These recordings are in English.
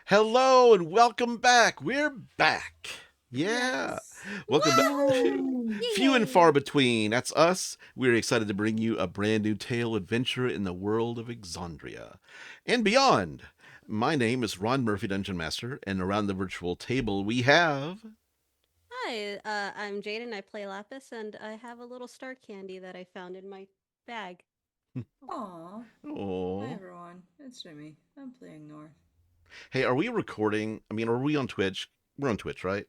Hello and welcome back. We're back. Yeah. Yes. Welcome back. Woo! Few and far Yay! between. That's us. We're excited to bring you a brand new tale adventure in the world of Exandria and beyond. My name is Ron Murphy, Dungeon Master, and around the virtual table we have. Hi, I'm Jaiden. I play Laphus, and I have a little star candy that I found in my bag. Aw. Hi Oh. everyone, it's Jimmy. I'm playing North. Hey, are we recording? Are we on Twitch? We're on Twitch, right?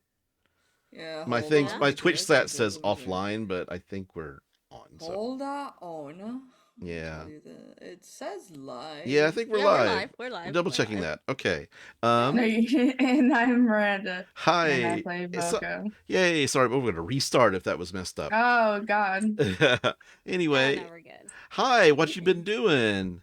Yeah, My hold things, on Yeah? my because Twitch I stat think there's says a weird. offline, but I think we're on. So Hold on. I'll yeah. tell you the. It says Yeah, I live. think we're Yeah, we're live. live. We're We're live. double We're checking live. that. Okay. Yeah. No, Um. and I'm Miranda, and I Hi. play So, Voka. yay. Sorry, we're going to restart if that was messed up. Oh God, Ah, no, Anyway, we're good. hi. What you been Hey. doing?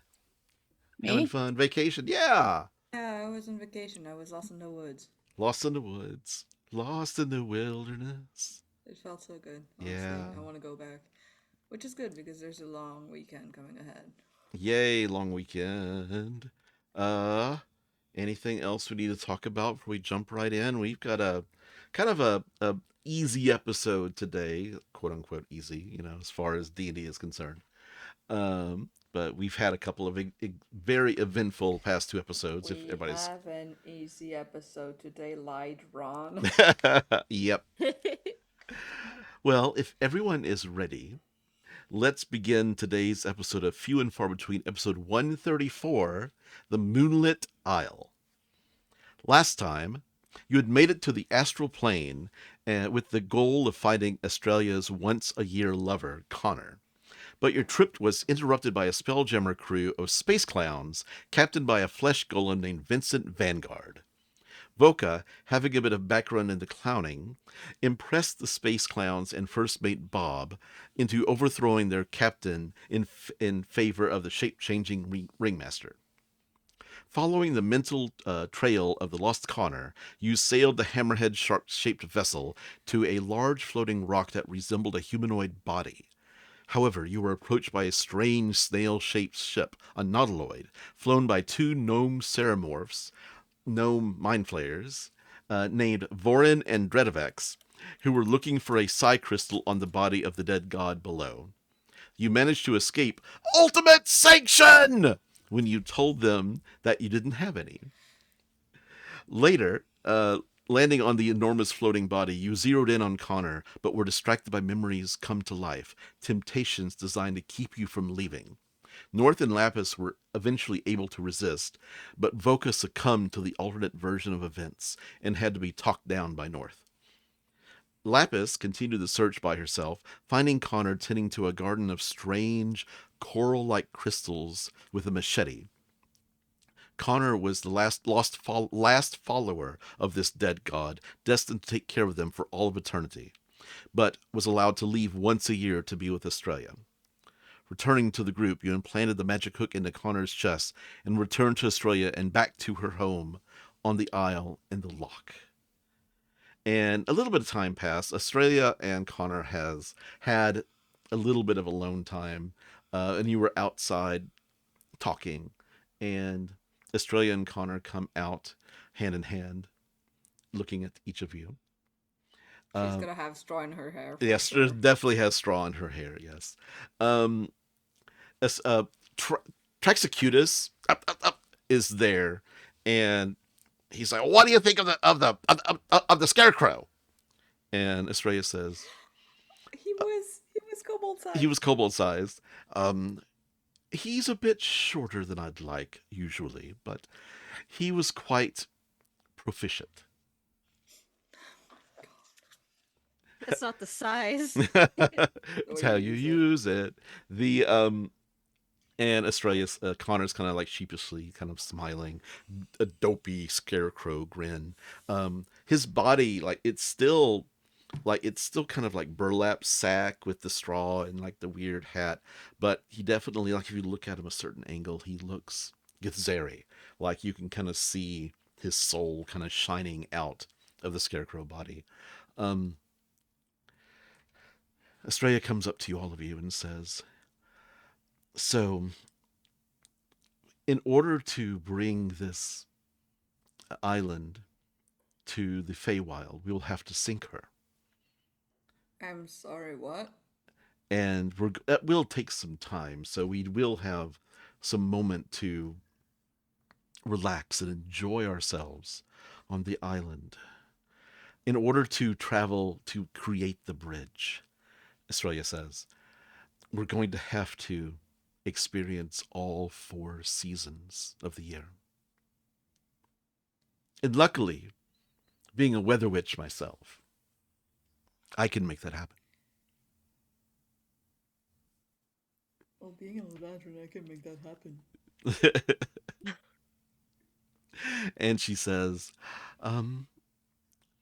Having me? fun? Vacation? Yeah. Yeah, I was on vacation. I was lost in the woods. Lost in the woods. Lost in the wilderness. It felt so good. Honestly, Yeah. I want to go back. Which is good because there's a long weekend coming ahead. Yay, long weekend. Uh, Anything else we need to talk about before we jump right in? We've got a kind of a easy episode today, quote unquote easy, as far as D&D is concerned. But we've had a couple of very eventful past two episodes. If We everybody's, have an easy episode today, lied Ron. yep. Well, if everyone is ready, let's begin today's episode of Few and Far Between, episode 134, The Moonlit Isle. Last time, you had made it to the astral plane with the goal of finding Estrella's once-a-year lover, Connor. But your trip was interrupted by a spelljammer crew of space clowns, captained by a flesh golem named Vincent Vanguard. Voka, having a bit of background in the clowning, impressed the space clowns and first mate Bob into overthrowing their captain in favor of the shape-changing ringmaster. Following the mental trail of the lost Connor, you sailed the hammerhead shark-shaped vessel to a large floating rock that resembled a humanoid body. However, you were approached by a strange snail-shaped ship, a nautiloid, flown by two gnome ceramorphs, gnome mind flayers, named Vorin and Dredovex, who were looking for a psi crystal on the body of the dead god below. You managed to escape ultimate sanction when you told them that you didn't have any. Later, landing on the enormous floating body, you zeroed in on Connor, but were distracted by memories come to life, temptations designed to keep you from leaving. North and Laphus were eventually able to resist, but Voka succumbed to the alternate version of events and had to be talked down by North. Laphus continued the search by herself, finding Connor tending to a garden of strange, coral-like crystals with a machete. Connor was the last follower of this dead god, destined to take care of them for all of eternity, but was allowed to leave once a year to be with Estrella. Returning to the group, you implanted the magic hook into Connor's chest and returned to Estrella and back to her home on the Isle in the lock. And a little bit of time passed. Estrella and Connor has had a little bit of alone time, and you were outside talking, and Estrella and Connor come out hand in hand, looking at each of you. She's gonna have straw in her hair for Yes, sure. definitely has straw in her hair. Yes. Um, as, Traxacutus is there, and he's like, "What do you think of the scarecrow?" And Estrella says, He was kobold "He sized. was kobold sized. Um, he's a bit shorter than I'd like usually, but he was quite proficient." That's not the size. It's how you use it. The And Estrella's Connor's kind of like sheepishly, kind of smiling, a dopey scarecrow grin. His body, it's still kind of like burlap sack with the straw and like the weird hat, but he definitely, like, if you look at him a certain angle, he looks Githzeri. Like you can kind of see his soul kind of shining out of the scarecrow body. Um, Estrella comes up to all of you and says, "So, in order to bring this island to the Feywild, we will have to sink her. I'm sorry, what? And that will take some time, so we will have some moment to relax and enjoy ourselves on the island. In order to travel to create the bridge, Estrella says, we're going to have to experience all 4 seasons of the year. And luckily, being a weather witch myself, I can make that happen. Well, being a lantern, I can make that happen. And she says,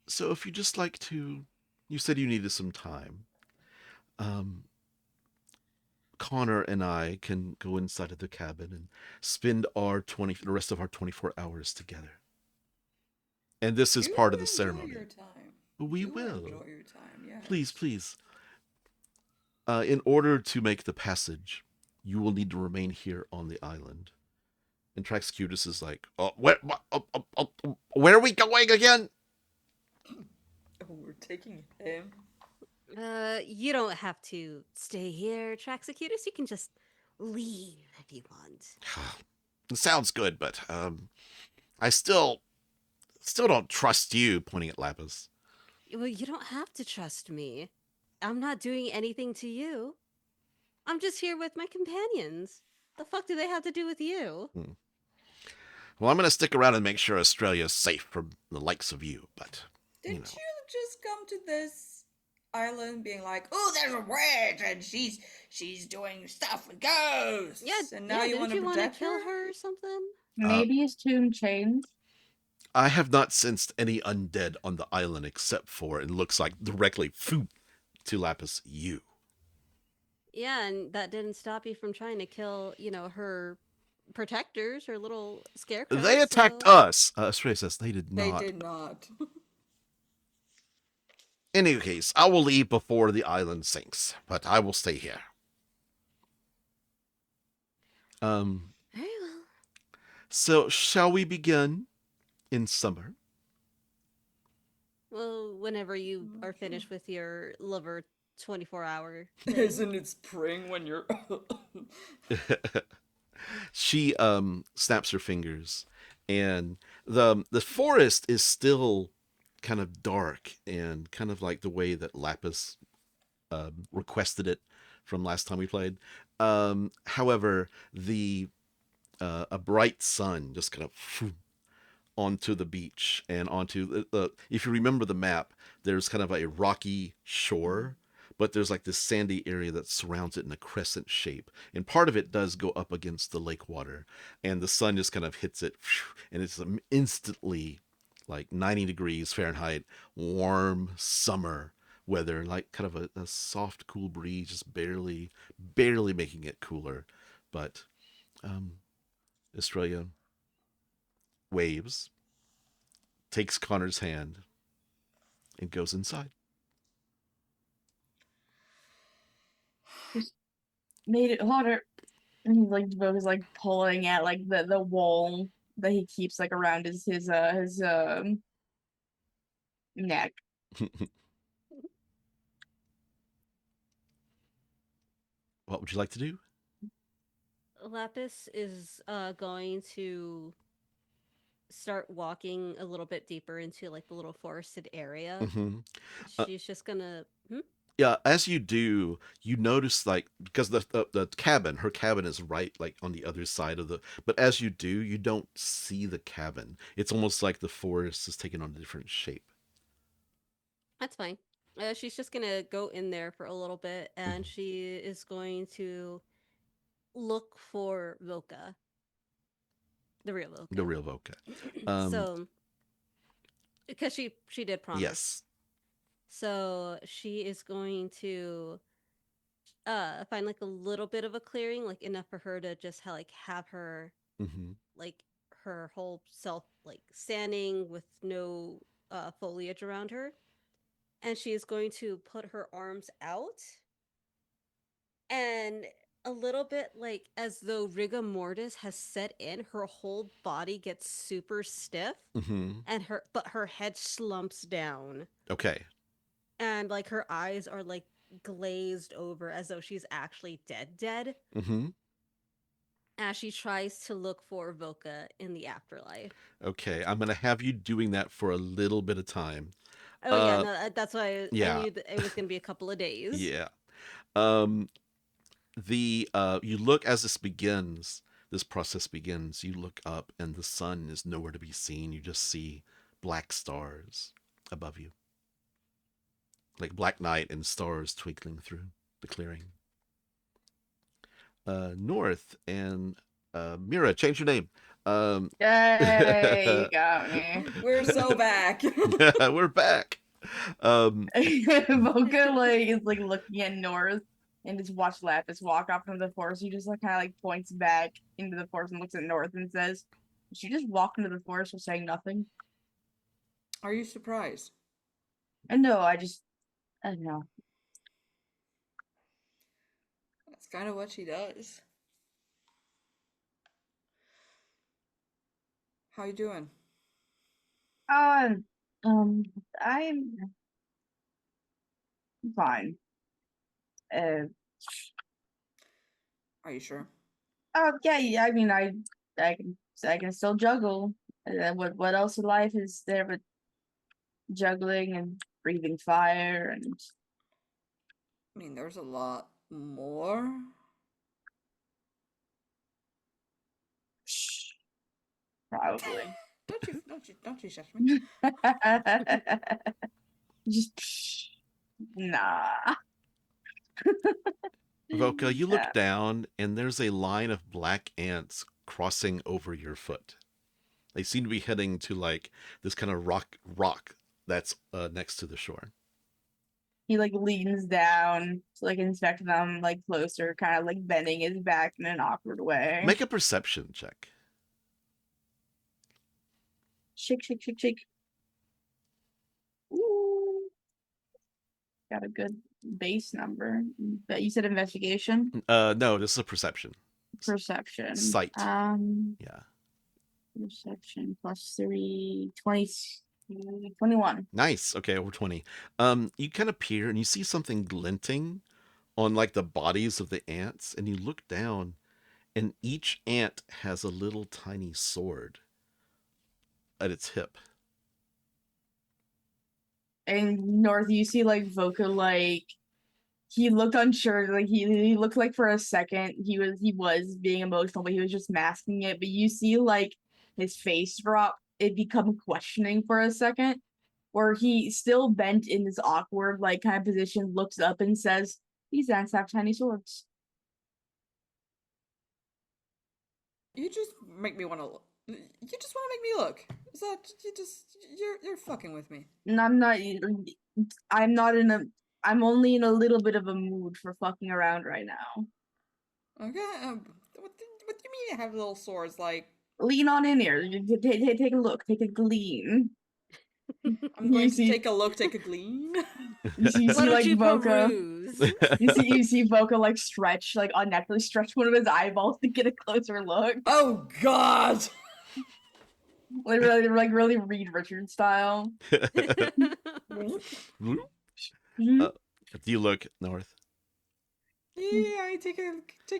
so if you just like to, you said you needed some time. Connor and I can go inside of the cabin and spend the rest of our 24 hours together. And this is part of the ceremony. Your time. We you will. Enjoy your time, yes. Please, please. In order to make the passage, you will need to remain here on the island. And Traxcutus is like, where are we going again? Oh, we're taking him. You don't have to stay here, Traxacutus. You can just leave if you want. It sounds good, but I still don't trust you, pointing at Laphus. Well, you don't have to trust me. I'm not doing anything to you. I'm just here with my companions. The fuck do they have to do with you? Well, I'm going to stick around and make sure Estrella is safe from the likes of you, but, Did you just come to this island being like, oh, there's a witch and she's doing stuff with ghosts? Yeah, and now you want to kill her or something? Maybe his tomb changed. I have not sensed any undead on the island except for, it looks like directly to Laphus, you. Yeah, and that didn't stop you from trying to kill, her protectors, her little scarecrows. They attacked us. Estrella says they did not. They did not. In any case, I will leave before the island sinks, but I will stay here. Very well. So, shall we begin in summer? Well, whenever you are finished with your liver 24-hour thing. Isn't it spring when you're... She snaps her fingers, and the forest is still kind of dark and kind of like the way that Laphus requested it from last time we played. However, a bright sun just kind of onto the beach and onto if you remember the map, there's kind of a rocky shore, but there's like this sandy area that surrounds it in a crescent shape, and part of it does go up against the lake water, and the sun just kind of hits it, and it's instantly like 90 degrees Fahrenheit, warm summer weather, like kind of a soft, cool breeze, just barely making it cooler. But Estrella waves, takes Connor's hand, and goes inside. Just made it hotter. And he's like, Voka's like pulling at like the wool that he keeps like around his neck. What would you like to do? Laphus is going to start walking a little bit deeper into like the little forested area. Mm-hmm. She's just gonna. Yeah, as you do, you notice like because the cabin, her cabin is right like on the other side of the. But as you do, you don't see the cabin. It's almost like the forest is taking on a different shape. That's fine. She's just gonna go in there for a little bit, and she is going to look for Voka, the real Voka. The real Voka. So, because she did promise. Yes. So she is going to find like a little bit of a clearing, like enough for her to just have her like her whole self like standing with no foliage around her, and she is going to put her arms out, and a little bit like as though rigor mortis has set in, her whole body gets super stiff and her head slumps down. Okay. And like her eyes are like glazed over as though she's actually dead. As she tries to look for Voka in the afterlife. Okay, I'm gonna have you doing that for a little bit of time. Oh yeah, no, that's why I Yeah. knew that it was gonna be a couple of days. Yeah. Um, you look as this process begins, you look up and the sun is nowhere to be seen. You just see black stars above you. Like black night and stars twinkling through the clearing. North and Mira, change your name. Yay, you got me. We're so back. We're back. Voka like is like looking at North and just watch Laphus walk off into the forest. He just like kind of like points back into the forest and looks at North and says, "Did she just walk into the forest for saying nothing?" Are you surprised? And no, I don't know. That's kind of what she does. How you doing? I'm fine. Are you sure? Yeah. I mean, I can still juggle. What else in life is there but juggling and breathing fire and I mean, there's a lot more. probably. Don't you shut me. Just nah. Voka, you look down and there's a line of black ants crossing over your foot. They seem to be heading to like this kind of rock that's next to the shore. He like leans down to like inspect them like closer, kind of like bending his back in an awkward way. Make a perception check. Shake. Ooh. Got a good base number. But you said investigation? No, this is a perception. Perception. Sight. Yeah. Perception plus 3, 20, 21. Nice. Okay, over 20. You kind of peer and you see something glinting on like the bodies of the ants, and you look down and each ant has a little tiny sword at its hip. And North, you see like Voka like he looked unsure, like he looked like for a second he was being emotional, but he was just masking it. But you see like his face drop, it become questioning for a second, where he still bent in this awkward like kind of position, looks up and says, "These ants have tiny swords." You just make me want to. You just want to make me look. Is that you're fucking with me? And I'm not in a. I'm only in a little bit of a mood for fucking around right now. Okay. What do you mean they have little swords? Like, lean on in here. Take a look. Take a glean. I'm going to take a look. Take a glean. You see like Voka. You see Voka like stretch, like unnaturally stretch one of his eyeballs to get a closer look. Oh God! Like really Reed Richards style. Do you look North? Yeah, I take a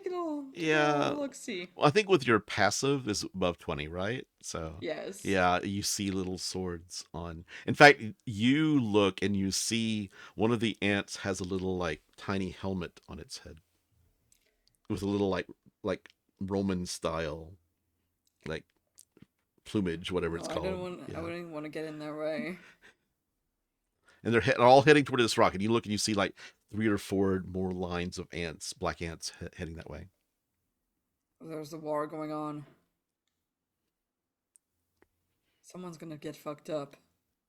little. Yeah. Look, see. Well, I think with your passive is above 20, right? So yes. Yeah, you see little swords on. In fact, you look and you see one of the ants has a little like tiny helmet on its head with a little like Roman style like plumage, whatever it's called. I wouldn't want to get in their way. And they're all heading toward this rock, and you look and you see like 3 or 4 more lines of ants, black ants, heading that way. There's a war going on. Someone's gonna get fucked up.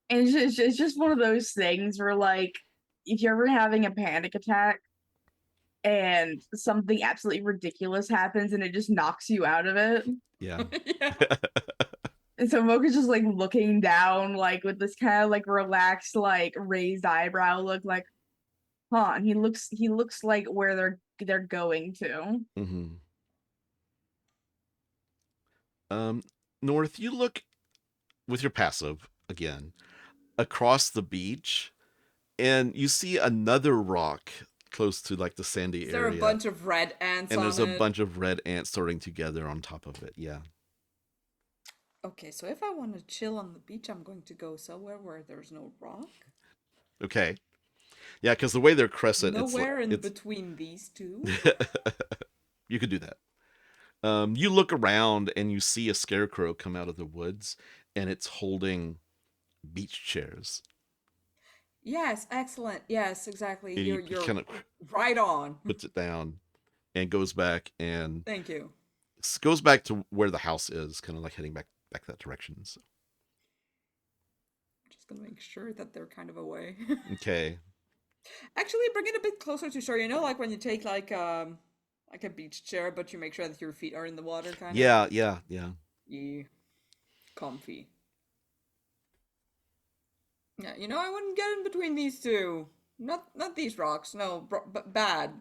And it's just one of those things where, like, if you're ever having a panic attack and something absolutely ridiculous happens and it just knocks you out of it. Yeah. Yeah. And so Voka's just like looking down, like with this kind of like relaxed, like raised eyebrow look, like, huh, he looks like where they're going to. Mm-hmm. North, you look with your passive again across the beach, and you see another rock close to like the sandy Is there a area, bunch of red ants and on there's a it? bunch of red ants starting together on top of it. Yeah. Okay, so if I want to chill on the beach, I'm going to go somewhere where there's no rock. Okay. Yeah, because the way they're crescent, Nowhere in it's between these two. you could do that. You look around and you see a scarecrow come out of the woods, and it's holding beach chairs. Yes, excellent. Yes, exactly. And he You're kind of right on. puts it down and goes back and Thank you. goes back to where the house is, kind of like heading back that direction. So. Just gonna make sure that they're kind of away. Okay. Actually, bring it a bit closer to shore. You know, like when you take like a beach chair, but you make sure that your feet are in the water, kind of. Yeah. Yeah. Comfy. Yeah, you know, I wouldn't get in between these two. Not these rocks. No, but bad.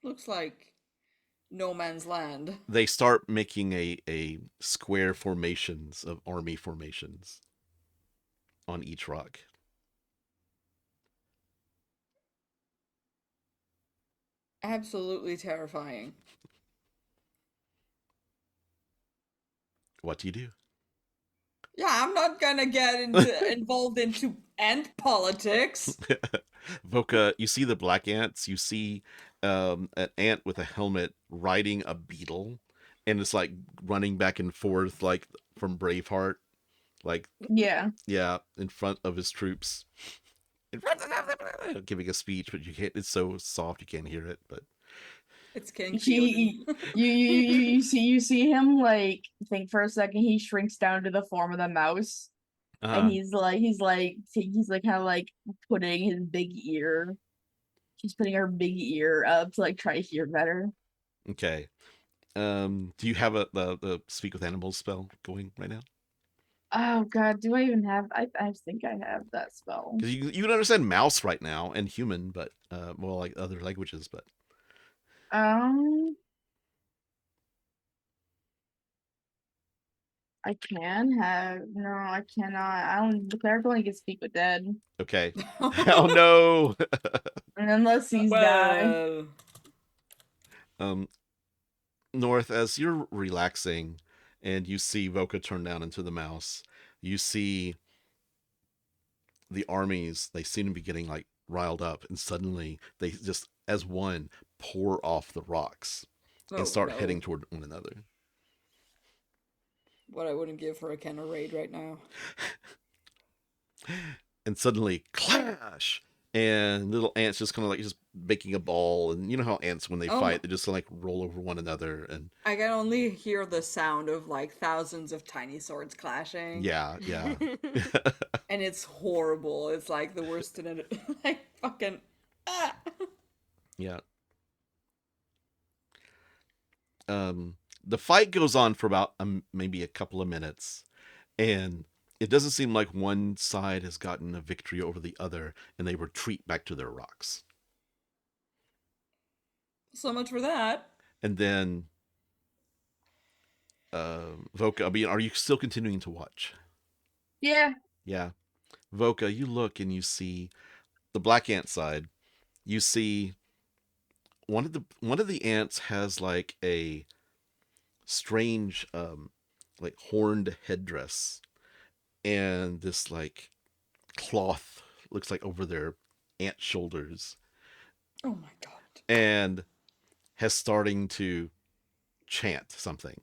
Looks like no man's land. They start making a square formations of army formations on each rock. Absolutely terrifying. What do you do? Yeah, I'm not gonna get involved into ant politics. Voka, you see the black ants. You see an ant with a helmet riding a beetle, and it's like running back and forth like from Braveheart, like Yeah. in front of his troops, giving a speech. But you can't. It's so soft you can't hear it. But It's King Theoden. You see him like think for a second. He shrinks down to the form of the mouse, and he's kind of like putting his big ear. She's putting her big ear up to like try to hear better. Okay. Do you have the speak with animals spell going right now? Oh god, do I even have? I think I have that spell. Because you can understand mouse right now and human, but well, like other languages, but I can have no, I cannot. I don't. The cleric only can speak with dead. okay. Oh no. And unless he's died. North, as you're relaxing and you see Voka turn down into the mouse, you see the armies, they seem to be getting like riled up, and suddenly they just as one pour off the rocks and start heading toward one another. What I wouldn't give for a Kenner raid right now. And suddenly clash, and little ants just kind of like just making a ball, and you know how ants when they fight they just like roll over one another, and I can only hear the sound of like thousands of tiny swords clashing. yeah. And it's horrible. It's like the worst in it. Like fucking Yeah. The fight goes on for about maybe a couple of minutes, and it doesn't seem like one side has gotten a victory over the other, and they retreat back to their rocks. So much for that. And then, Voka, I mean, are you still continuing to watch? Yeah. Yeah. Voka, you look and you see the black ant side. You see one of the ants has like a strange like horned headdress, and this like cloth looks like over their ant shoulders, Oh my god. and has starting to chant something,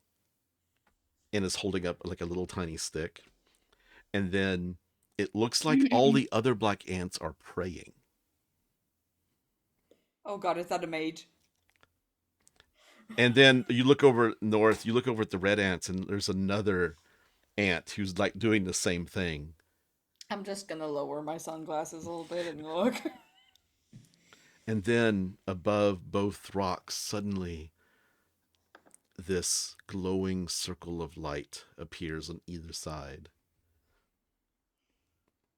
and is holding up like a little tiny stick, and then it looks like all the other black ants are praying. Oh god, is that a mage? And then you look over north, you look over at the red ants, and there's another ant who's like doing the same thing. I'm just gonna lower my sunglasses a little bit and look. And then above both rocks, suddenly this glowing circle of light appears on either side,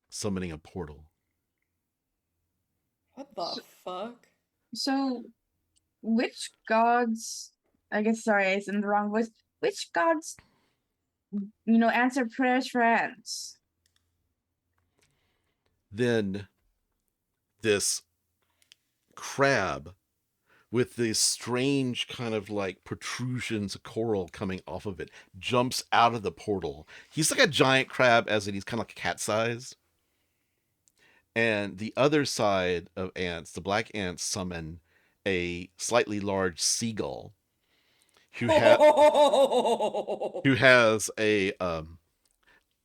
summoning a portal. What the fuck? So, which gods? I guess sorry, I said the wrong voice. Which gods, answer prayers for ants? Then this crab with these strange kind of like protrusions of coral coming off of it jumps out of the portal. He's like a giant crab, as in he's kind of like cat-sized. And the other side of ants, the black ants summon a slightly large seagull who has a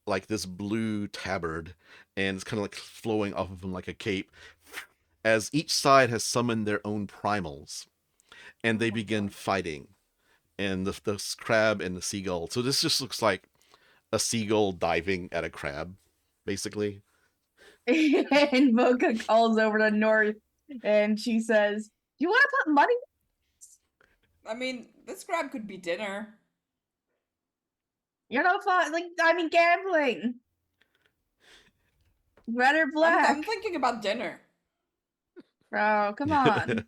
like this blue tabard, and it's kind of like flowing off of him like a cape, as each side has summoned their own primals, and they begin fighting. And the crab and the seagull. So this just looks like a seagull diving at a crab, basically. And Voka calls over to North, and she says, "Do you want to put money?" I mean, this crab could be dinner. Fun. Gambling. Red or black? I'm thinking about dinner. Bro, come on.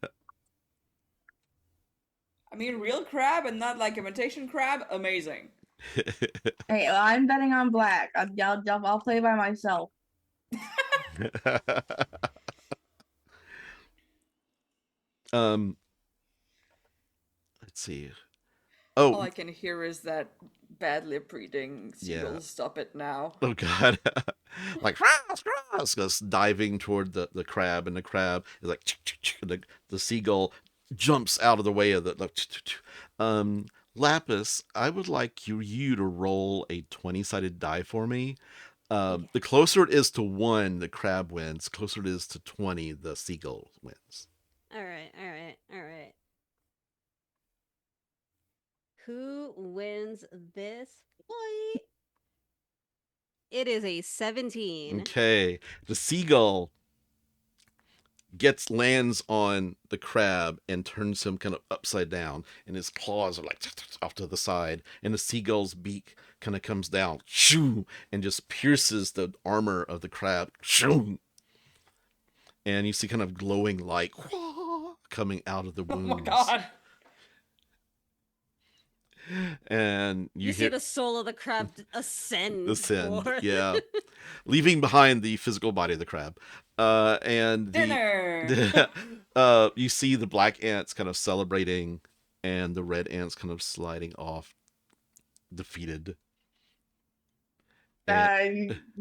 I mean, real crab and not like imitation crab, amazing. Hey, I'm betting on black. I'll play by myself. Let's see. All I can hear is that bad lip reading. Seagulls, Yeah. stop it now. Oh god. Like just diving toward the crab, and the crab is like the seagull jumps out of the way of the Laphus, I would like you to roll a 20-sided die for me. The closer it is to 1, the crab wins. The closer it is to 20, the seagull wins. All right. Who wins this fight? It is a 17. Okay. The seagull lands on the crab and turns him kind of upside down, and his claws are like off to the side, and the seagull's beak kind of comes down, shoo, and just pierces the armor of the crab, shoo. And you see kind of glowing light coming out of the wounds. Oh my god. And you see the soul of the crab ascend. Yeah. Leaving behind the physical body of the crab. And dinner. You see the black ants kind of celebrating, and the red ants kind of sliding off, defeated. Voka,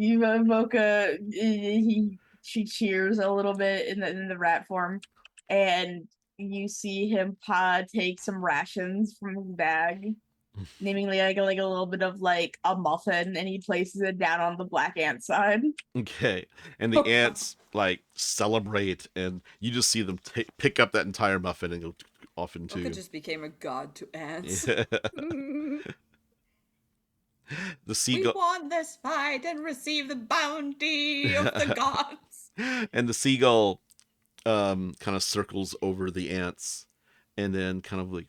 she cheers a little bit in the rat form, and you see him take some rations from his bag, namely like a little bit of like a muffin, and he places it down on the black ant side. Okay, and the ants like celebrate, and you just see them pick up that entire muffin and go off into. Voka just became a god to ants. The seagull. We won this fight and receive the bounty of the gods. And the seagull kind of circles over the ants, and then kind of like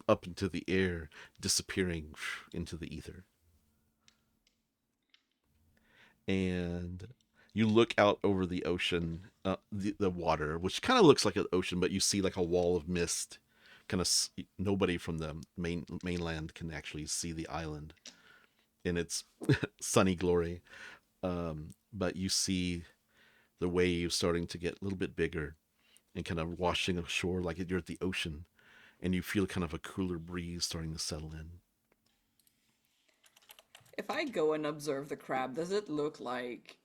up into the air, disappearing into the ether. And you look out over the ocean, the water, which kind of looks like an ocean, but you see like a wall of mist. Kind of nobody from the mainland can actually see the island in its sunny glory. But you see the waves starting to get a little bit bigger and kind of washing ashore like you're at the ocean, and you feel kind of a cooler breeze starting to settle in. If I go and observe the crab, does it look like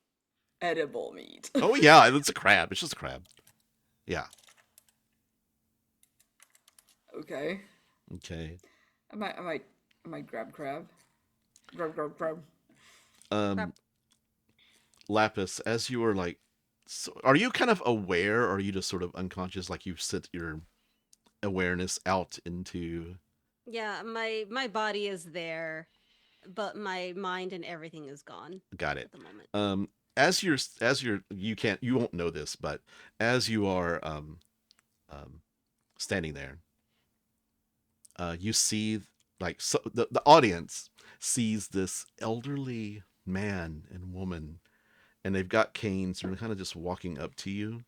edible meat? Oh yeah, it's a crab. It's just a crab. Yeah. Okay. Okay. I might grab crab. Grab. Laphus, as you are like, so are you kind of aware, or are you just sort of unconscious, like you've set your awareness out into? Yeah, my body is there, but my mind and everything is gone. Got it. At the moment. As you're you won't know this, but as you are standing there, you see like the audience sees this elderly man and woman, and they've got canes, and they're kind of just walking up to you.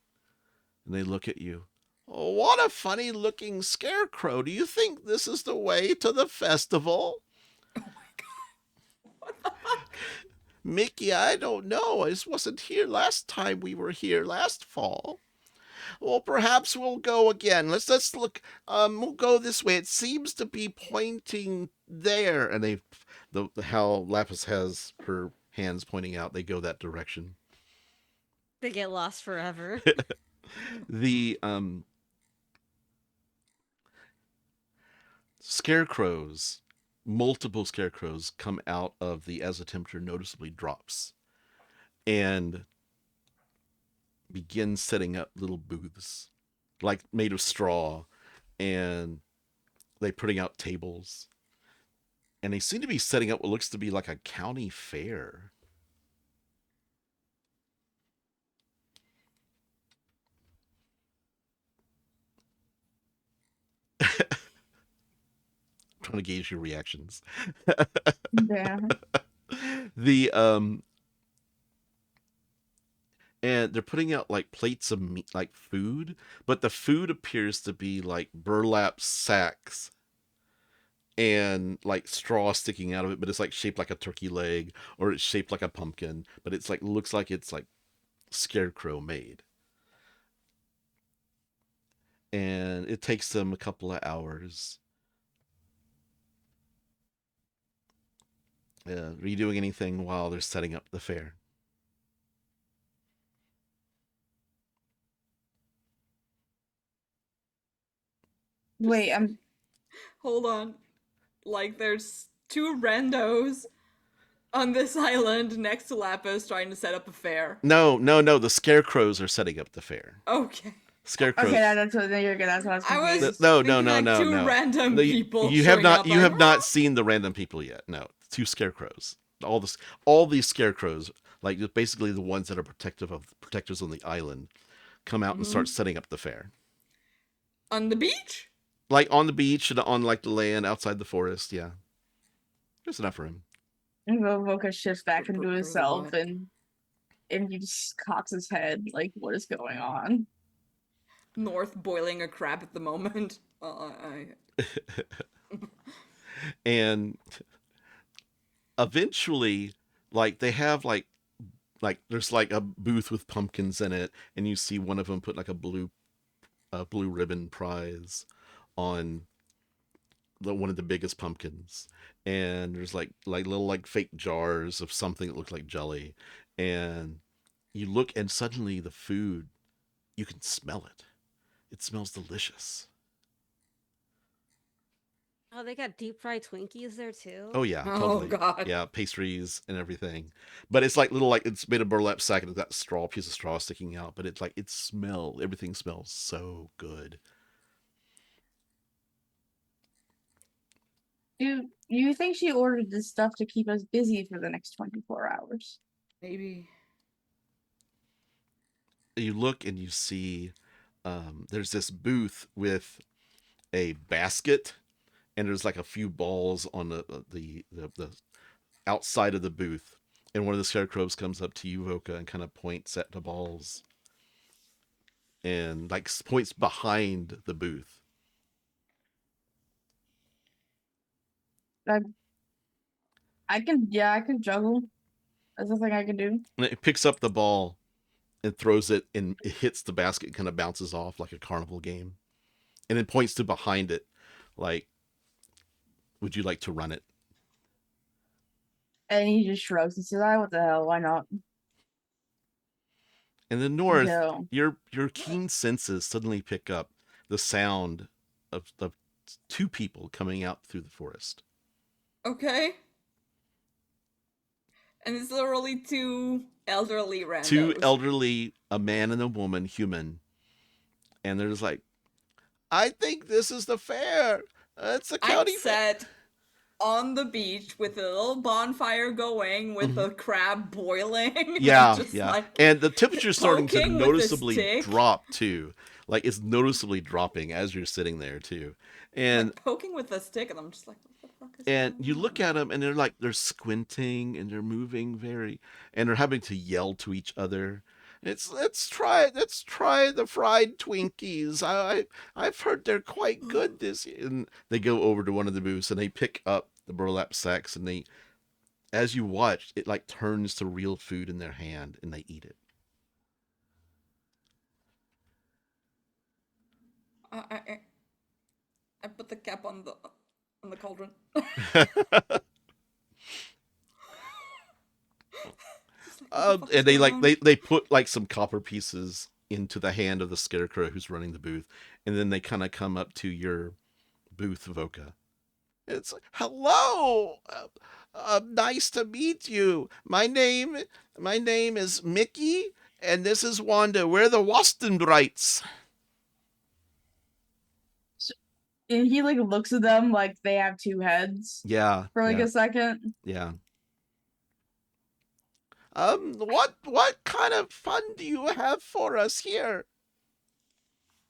And they look at you. Oh, what a funny looking scarecrow. Do you think this is the way to the festival? Oh my god. What the fuck? Mickey, I don't know. I just wasn't here last time we were here last fall. Well, perhaps we'll go again. Let's look. We'll go this way. It seems to be pointing there. And how Laphus has her hands pointing out, they go that direction. They get lost forever. The scarecrows, multiple scarecrows come out of as the temperature noticeably drops, and begin setting up little booths, like made of straw, and they putting out tables, and they seem to be setting up what looks to be like a county fair. Trying to gauge your reactions. Yeah. The and they're putting out like plates of meat, like food, but the food appears to be like burlap sacks and like straw sticking out of it, but it's like shaped like a turkey leg, or it's shaped like a pumpkin, but it's like looks like it's like scarecrow made. And it takes them a couple of hours. Are you doing anything while they're setting up the fair? Wait, I'm. Hold on. Like, there's two randos on this island next to Laphus trying to set up a fair. No. The scarecrows are setting up the fair. Okay. Scarecrows. Okay, that's what you're good. That's what I was I was confused. No. Two random people. You have showing not. up You like, have not seen the random people yet. No, two scarecrows. All these scarecrows, like just basically the ones that are protectors on the island, come out and start setting up the fair. on the beach. Like on the beach and on like the land outside the forest. Yeah, there's enough room. And Voka shifts back into For himself, what? and he just cocks his head, like, what is going on? North boiling a crab at the moment. And eventually, like they have like there's like a booth with pumpkins in it, and you see one of them put like a blue ribbon prize on one of the biggest pumpkins, and there's like little like fake jars of something that looks like jelly, and you look, and suddenly the food, you can smell it. It smells delicious. Oh, they got deep fried Twinkies there too. Oh yeah, Oh, totally. God. Yeah, pastries and everything. But it's like little, like it's made of burlap sack and it's got piece of straw sticking out. But it's like everything smells so good. Do you think she ordered this stuff to keep us busy for the next 24 hours? Maybe. You look and you see there's this booth with a basket, and there's like a few balls on the outside of the booth, and one of the scarecrows comes up to you, Voka, and kind of points at the balls, and like points behind the booth. I can juggle. That's the thing I can do. And it picks up the ball and throws it, and it hits the basket and kind of bounces off like a carnival game, and then points to behind it, like, would you like to run it? And he just shrugs and says, "What the hell? Why not?" In the north, No. your keen senses suddenly pick up the sound of two people coming out through the forest. Okay. And it's literally two elderly randos. Two elderly, a man and a woman, human. And they're just like, I think this is the fair. It's a county fair. Sat on the beach with a little bonfire going, with a crab boiling. Yeah, just yeah. like And the temperature's starting to poking with a noticeably stick. drop, too. Like, it's noticeably dropping as you're sitting there, too. And like poking with a stick, and I'm just like, what the fuck is and going you on? look at them, and they're squinting, and they're moving and they're having to yell to each other. let's try the fried Twinkies. I've heard they're quite good this year. And they go over to one of the booths and they pick up the burlap sacks, and they, as you watch, it like turns to real food in their hand and they eat it. I put the cap on the cauldron. And they put like some copper pieces into the hand of the scarecrow who's running the booth, and then they kind of come up to your booth, Voka. It's like, hello, nice to meet you. My name is Mickey, and this is Wanda. We're the Wostenbrights. And he like looks at them like they have two heads. Yeah. For like a second. Yeah. What kind of fun do you have for us here?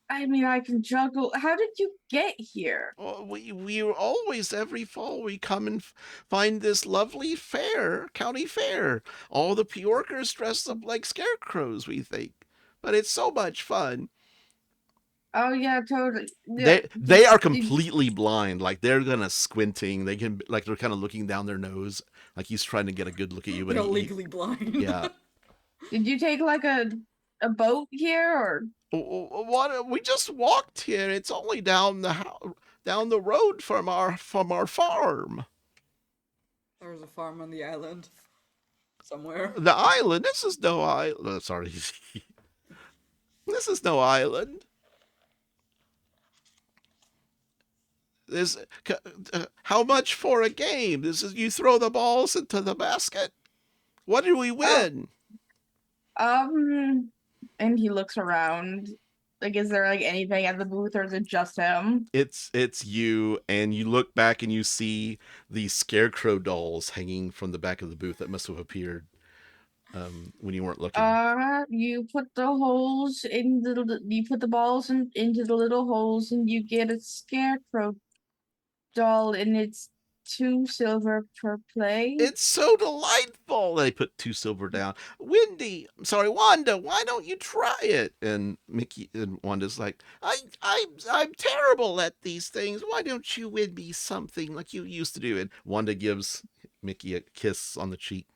I mean, I can juggle. How did you get here? Oh, we always, every fall, we come and find this lovely fair, county fair. All the Pyorkers dressed up like scarecrows, we think. But it's so much fun. Oh yeah, totally. Yeah. They are completely blind. Like they're gonna squinting. They can like they're kind of looking down their nose, like he's trying to get a good look at you. But They're legally blind. Yeah. Did you take like a boat here, or what? We just walked here. It's only down the road from our farm. There's a farm on the island somewhere. The island. This is no island. Sorry. This is no island. How much for a game? This is, you throw the balls into the basket. What do we win? And he looks around. Like, is there like anything at the booth, or is it just him? It's you, and you look back and you see the scarecrow dolls hanging from the back of the booth that must have appeared when you weren't looking. You put the holes in you put the balls into the little holes, and you get a scarecrow doll, and it's 2 silver per play. It's so delightful. They put 2 silver down. Wanda, why don't you try it? And Mickey and Wanda's like, I'm terrible at these things. Why don't you win me something like you used to do? And Wanda gives Mickey a kiss on the cheek.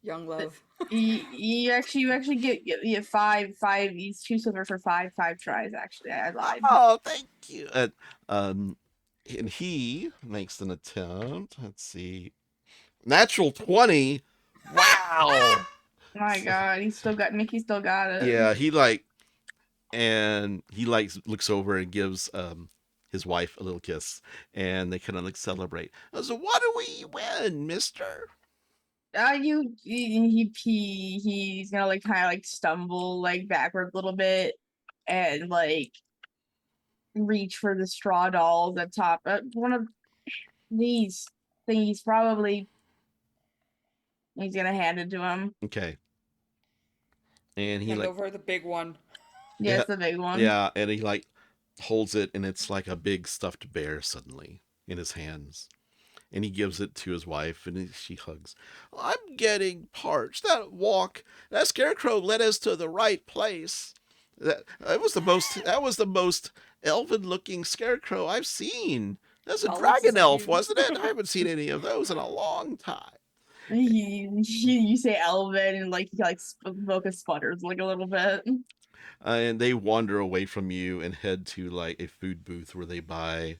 Young love. you actually get five. He's 2 silver for five tries. Actually, I lied. Oh, thank you. And he makes an attempt. Let's see, natural 20. Wow. My God, Mickey still got it. Yeah, he looks over and gives his wife a little kiss, and they kind of like celebrate. So what do we win, mister? He's gonna like kind of like stumble like backwards a little bit and like reach for the straw dolls at top. One of these things probably. He's gonna hand it to him. Okay. And he hand over the big one. Yeah, it's the big one. Yeah, and he like holds it, and it's like a big stuffed bear suddenly in his hands. And he gives it to his wife, and she hugs. I'm getting parched. That scarecrow led us to the right place. That was the most elven-looking scarecrow I've seen. That's a dragon elf, wasn't it? I haven't seen any of those in a long time. You say elven, and like Voka sputters like a little bit. And they wander away from you and head to like a food booth where they buy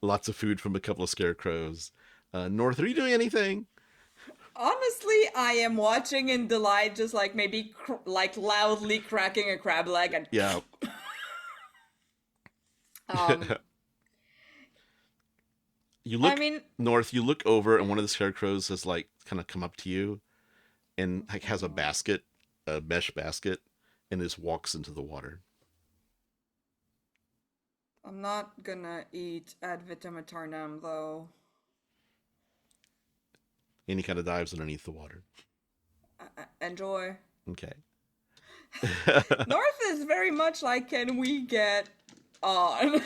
lots of food from a couple of scarecrows. North, are you doing anything? Honestly, I am watching in delight, just like maybe like loudly cracking a crab leg and yeah. You look. North. You look over, and one of the scarecrows has like kind of come up to you, and like has a mesh basket, and just walks into the water. I'm not gonna eat ad vitam aeternam, though. And he kind of dives underneath the water. Enjoy. Okay. North is very much like, can we get on?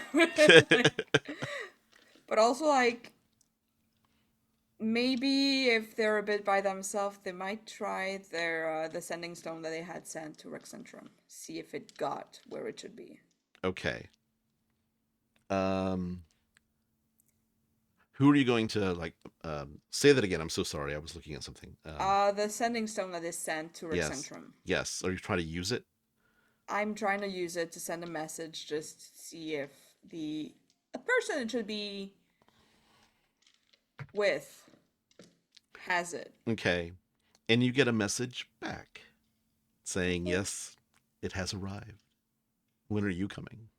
But also like, Maybe if they're a bit by themselves, they might try their the sending stone that they had sent to Rexcentrum. See if it got where it should be. Okay. Who are you going to say that again? I'm so sorry. I was looking at something. The sending stone that is sent to Rexcentrum. Yes. Are you trying to use it? I'm trying to use it to send a message just to see if a person it should be with has it. Okay. And you get a message back saying, yes, it has arrived. When are you coming?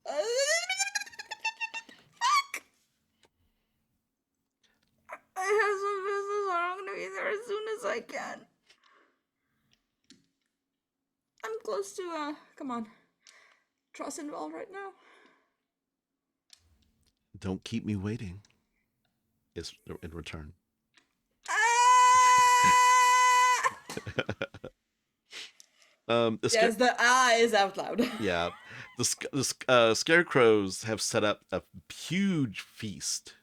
Fuck! I have some business. I'm gonna be there as soon as I can. I'm close to, come on. Trust involved right now. Don't keep me waiting. Is in return. Yes, the is out loud. Yeah. The scarecrows have set up a huge feast.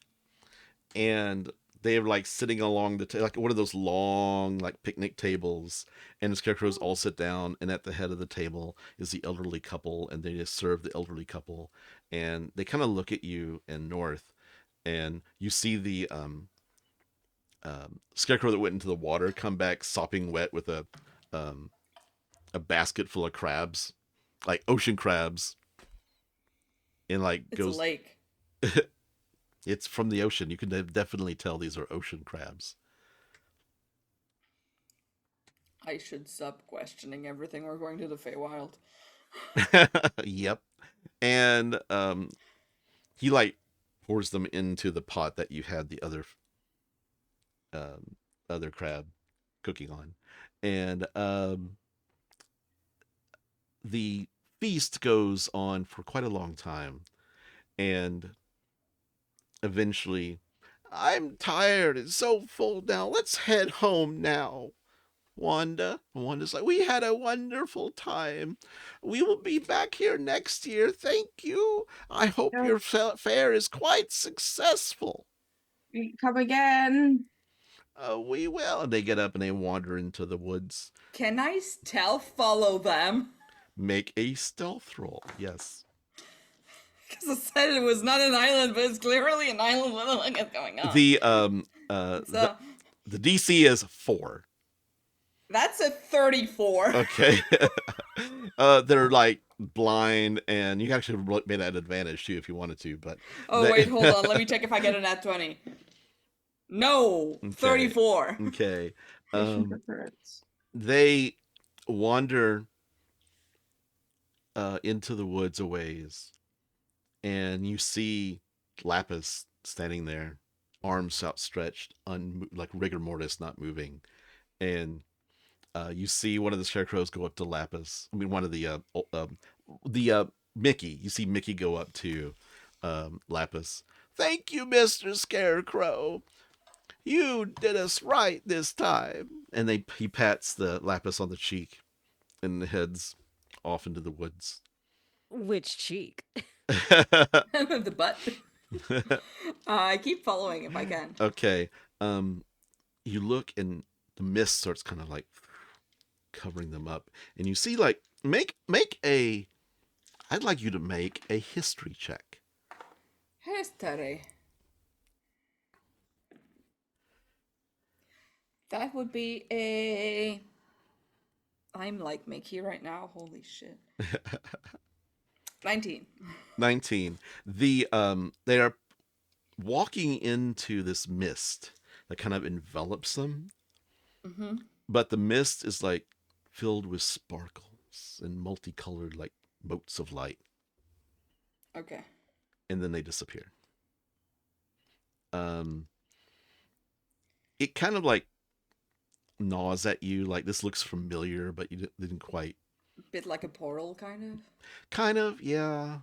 And they're like sitting along the like one of those long like picnic tables, and the scarecrows all sit down, and at the head of the table is the elderly couple, and they just serve the elderly couple, and they kind of look at you and North, and you see the scarecrow that went into the water come back sopping wet with a basket full of crabs, like ocean crabs, and like It's goes a lake. It's from the ocean. You can definitely tell these are ocean crabs. I should stop questioning everything. We're going to the Feywild. Yep. And he like pours them into the pot that you had the other crab cooking on. And the feast goes on for quite a long time. And eventually, I'm tired and so full now. Let's head home now. Wanda's like, we had a wonderful time. We will be back here next year. Thank you. I hope your fair is quite successful. Come again. We will. And they get up and they wander into the woods. Can I stealth follow them? Make a stealth roll. Yes. Because I said it was not an island, but it's clearly an island. What the fuck is going on? The DC is 4. That's a 34. Okay. They're like blind, and you actually made that advantage too if you wanted to, but wait, hold on. Let me check if I get a nat 20. No, okay. 34. Okay. They wander into the woods a ways, and you see Laphus standing there, arms outstretched, like rigor mortis, not moving. And you see one of the scarecrows go up to Laphus. I mean, one of the Mickey. You see Mickey go up to Laphus. Thank you, Mr. Scarecrow. You did us right this time. And he pats the Laphus on the cheek and heads off into the woods. Which cheek? The butt. I keep following if I can. Okay. You look and the mist starts kind of like covering them up, and you see like I'd like you to make a history check. History. That would be a... I'm like Mickey right now. Holy shit. 19. 19. They are walking into this mist that kind of envelops them. Mm-hmm. But the mist is like filled with sparkles and multicolored like motes of light. Okay. And then they disappear. It kind of like gnaws at you, like this looks familiar, but you didn't quite. Bit like a portal, kind of? Kind of, yeah.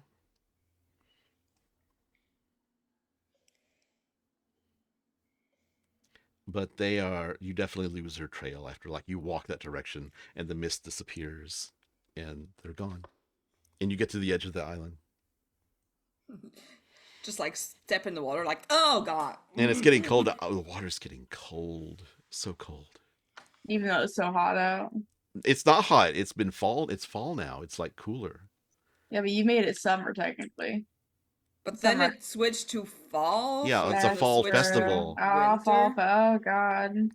But you definitely lose their trail after like you walk that direction and the mist disappears and they're gone. And you get to the edge of the island. just like step in the water, like, oh god. And it's getting cold. Oh, the water's getting cold. So cold. Even though it's so hot out. It's not hot. It's been fall. It's fall now. It's like cooler. Yeah, but you made it summer technically. But Summer. then it switched to fall. Yeah, so it's then a it fall switched to festival. Oh, fall. winter. Oh, God.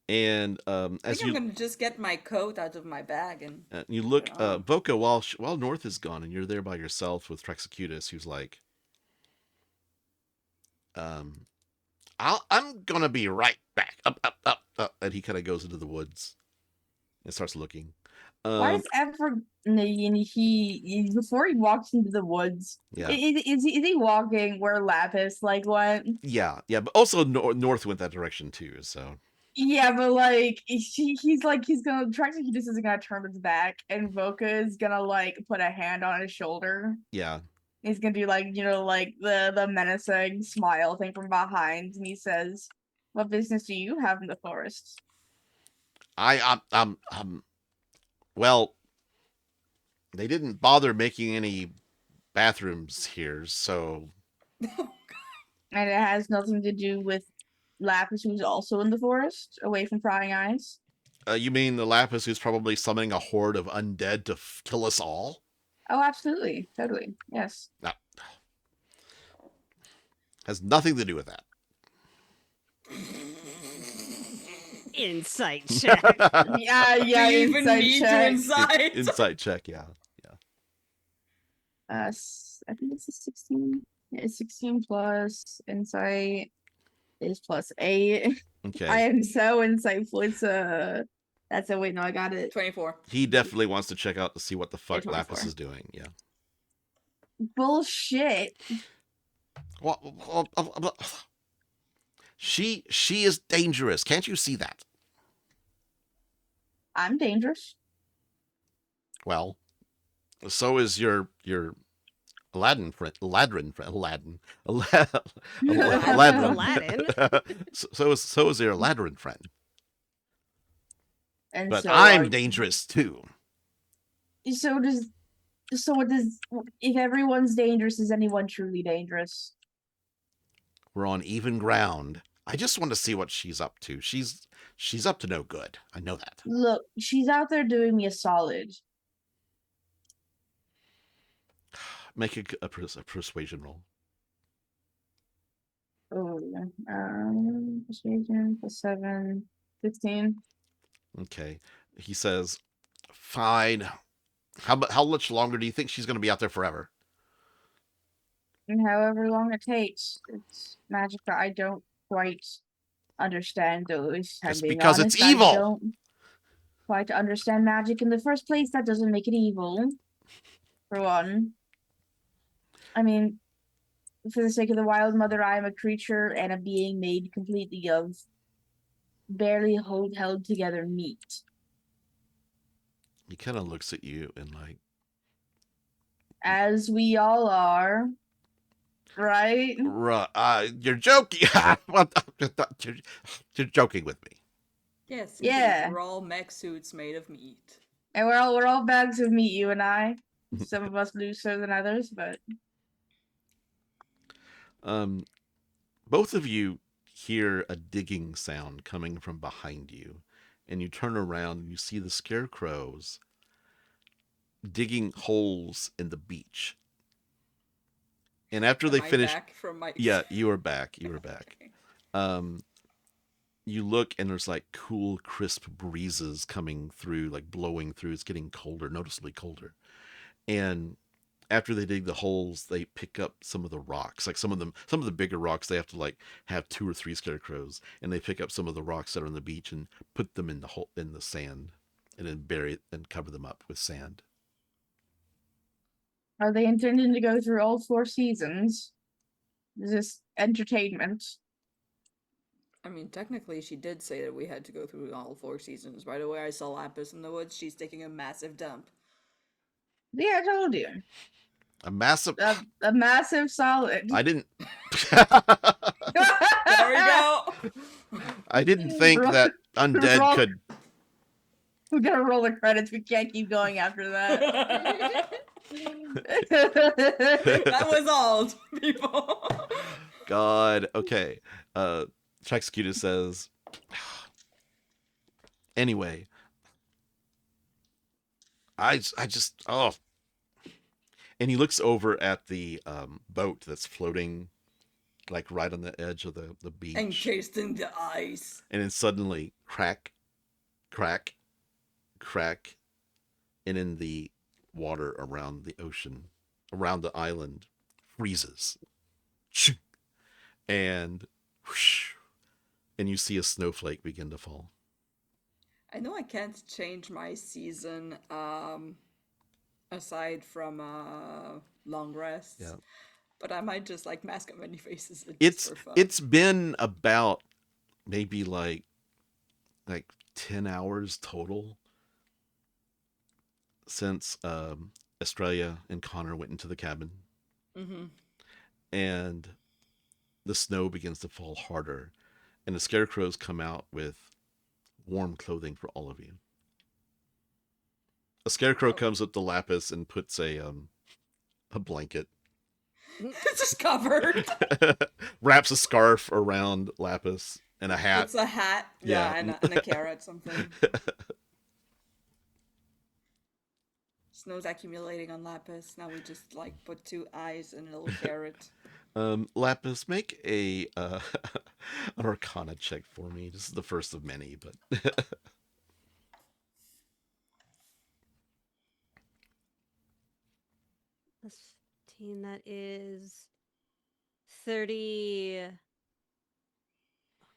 And I as think I'm you gonna just get my coat out of my bag and you look, put it on. Voka, while North is gone and you're there by yourself with Trexacutus, who's like, I'm gonna be right back. Up, and he kind of goes into the woods and starts looking. Why is he before he walks into the woods? Yeah, Is he walking where Laphus like went? yeah, but also North went that direction too. So Yeah, but like he's gonna Trexacutus isn't gonna turn his back, and Voka is gonna like put a hand on his shoulder. yeah, He's gonna do like like the menacing smile thing from behind, and he says, "What business do you have in the forest?" well, they didn't bother making any bathrooms here, so And it has nothing to do with Laphus, who's also in the forest, away from prying eyes. you mean the Laphus who's probably summoning a horde of undead to kill us all? Oh, absolutely, totally, yes. No. Has nothing to do with that. Insight check. Yeah, Do you even insight need check. to insight? Insight check, yeah. I think it's a 16. Yeah, it's 16 plus insight is +8. Okay. I am so insightful. That's a wait. No, I got it. 24. He definitely wants to check out to see what the fuck 24. Laphus is doing. Yeah. Bullshit. She is dangerous. Can't you see that? I'm dangerous. Well, so is your Aladdin friend. Aladdin. Aladdin. So is your Aladdin friend. And But so I'm dangerous too. If everyone's dangerous, is anyone truly dangerous? We're on even ground. I just want to see what she's up to. She's up to no good. I know that. Look, she's out there doing me a solid. Make a persuasion roll. Oh, persuasion +7, 15. Okay. He says, "Fine. How much longer do you think she's going to be out there forever?" And however long it takes, it's magic that I don't quite understand. Though, if I'm It's being because honest, it's evil. I don't quite understand magic in the first place. That doesn't make it evil. For one, I mean, for the sake of the Wild Mother, I am a creature and a being made completely of barely held together meat. He kind of looks at you and like, As we all are, right? you're joking. You're joking with me. Yes, Yeah. indeed, we're all mech suits made of meat. And we're all bags of meat, you and I. Some of us looser than others, but Both of you hear a digging sound coming from behind you, and you turn around and you see the scarecrows digging holes in the beach. And after they finish, Back from my... yeah, you are back. Okay. You look and there's like cool, crisp breezes coming through, like blowing through. It's getting colder, noticeably colder. And after they dig the holes, they pick up some of the rocks. Like some of the bigger rocks, they have to like have 2 or 3 scarecrows, and they pick up some of the rocks that are on the beach and put them in the sand, and then bury it and cover them up with sand. are they intending to go through all 4 seasons? Is this entertainment? I mean, technically, she did say that we had to go through all 4 seasons. By the way, I saw Laphus in the woods. She's taking a massive dump. Yeah, I told you. A massive. A massive solid. I didn't. There we go. I didn't think that undead could. We're gonna roll the credits. We can't keep going after that. That was all, people. God. Okay. Executor says, anyway, I just, oh. And he looks over at the boat that's floating, like right on the edge of the beach. Encased in the ice. And then suddenly, crack, crack, crack, and in the water around the ocean, around the island, freezes. And whoosh, and you see a snowflake begin to fall. I know I can't change my season aside from long rests. Yeah. But I might just like mask up many faces. It's been about maybe like 10 hours total since Estrella and Connor went into the cabin. Mm-hmm. And the snow begins to fall harder, and the scarecrows come out with warm clothing for all of you. A scarecrow comes up to Laphus and puts a blanket. It's just covered. Wraps a scarf around Laphus and a hat. It's a hat, yeah, and a carrot, something. Snow's accumulating on Laphus. Now we just like put 2 eyes and a little carrot. Laphus, make a an Arcana check for me. This is the first of many, but Plus 15, that is 30. Oh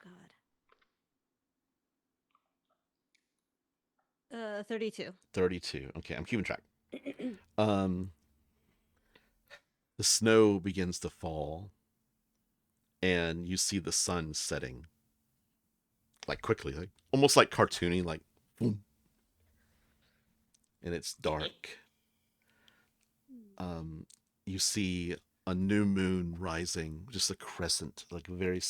god. 32. 32. Okay, I'm keeping track. The snow begins to fall, and you see the sun setting, like quickly, like almost like cartoony, like boom. And it's dark. You see a new moon rising, just a crescent, like a very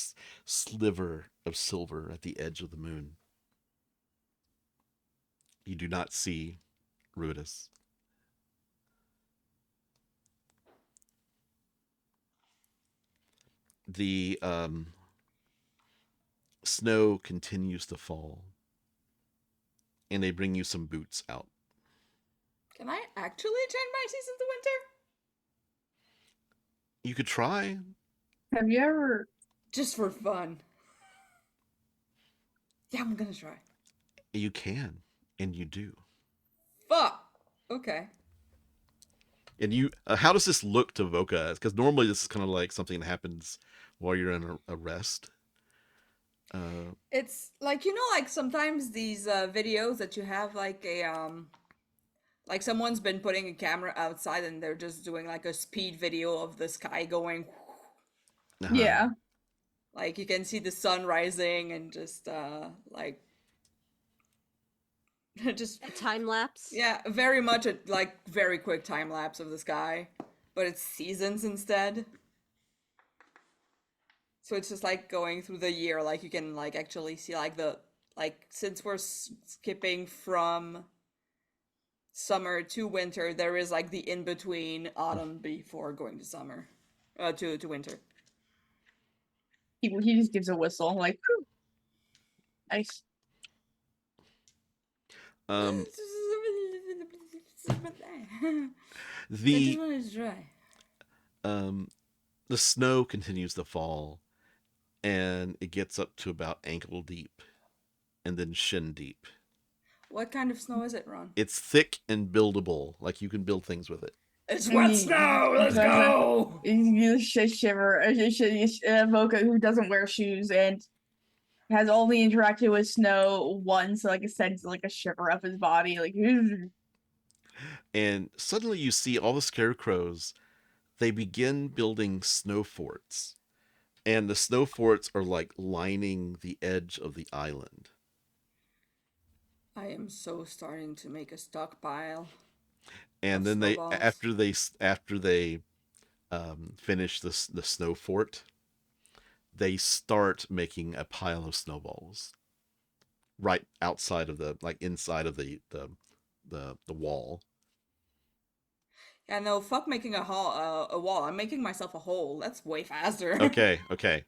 sliver of silver at the edge of the moon. You do not see Rudis. The snow continues to fall, and they bring you some boots out. Can I actually change my season to winter? You could try. Have you ever? Just for fun. Yeah, I'm gonna try. You can, and you do. Fuck. Okay. And you, how does this look to Voka? Because normally this is kind of like something that happens while you're in a rest. It's like, you know, like sometimes these videos that you have like a like someone's been putting a camera outside and they're just doing like a speed video of the sky going. Yeah. Like you can see the sun rising and just like just a time lapse. Yeah, very much a like very quick time lapse of the sky, but it's seasons instead. So it's just like going through the year, like you can like actually see like the like since we're skipping from summer to winter, there is like the in between autumn before going to summer, to winter. He just gives a whistle like, whew. Nice. The snow continues to fall, and it gets up to about ankle deep, and then shin deep. What kind of snow is it, Ron? It's thick and buildable, like you can build things with it. It's wet snow. Let's go. You shiver. Voka, who doesn't wear shoes and has only interacted with snow once, so like it sends like a shiver up his body, like. And suddenly you see all the scarecrows. They begin building snow forts, and the snow forts are like lining the edge of the island. I am so starting to make a stockpile. And then after they finish the snow fort, they start making a pile of snowballs right outside of the, like inside of the wall. Yeah, no, fuck making a wall. I'm making myself a hole. That's way faster. Okay, okay,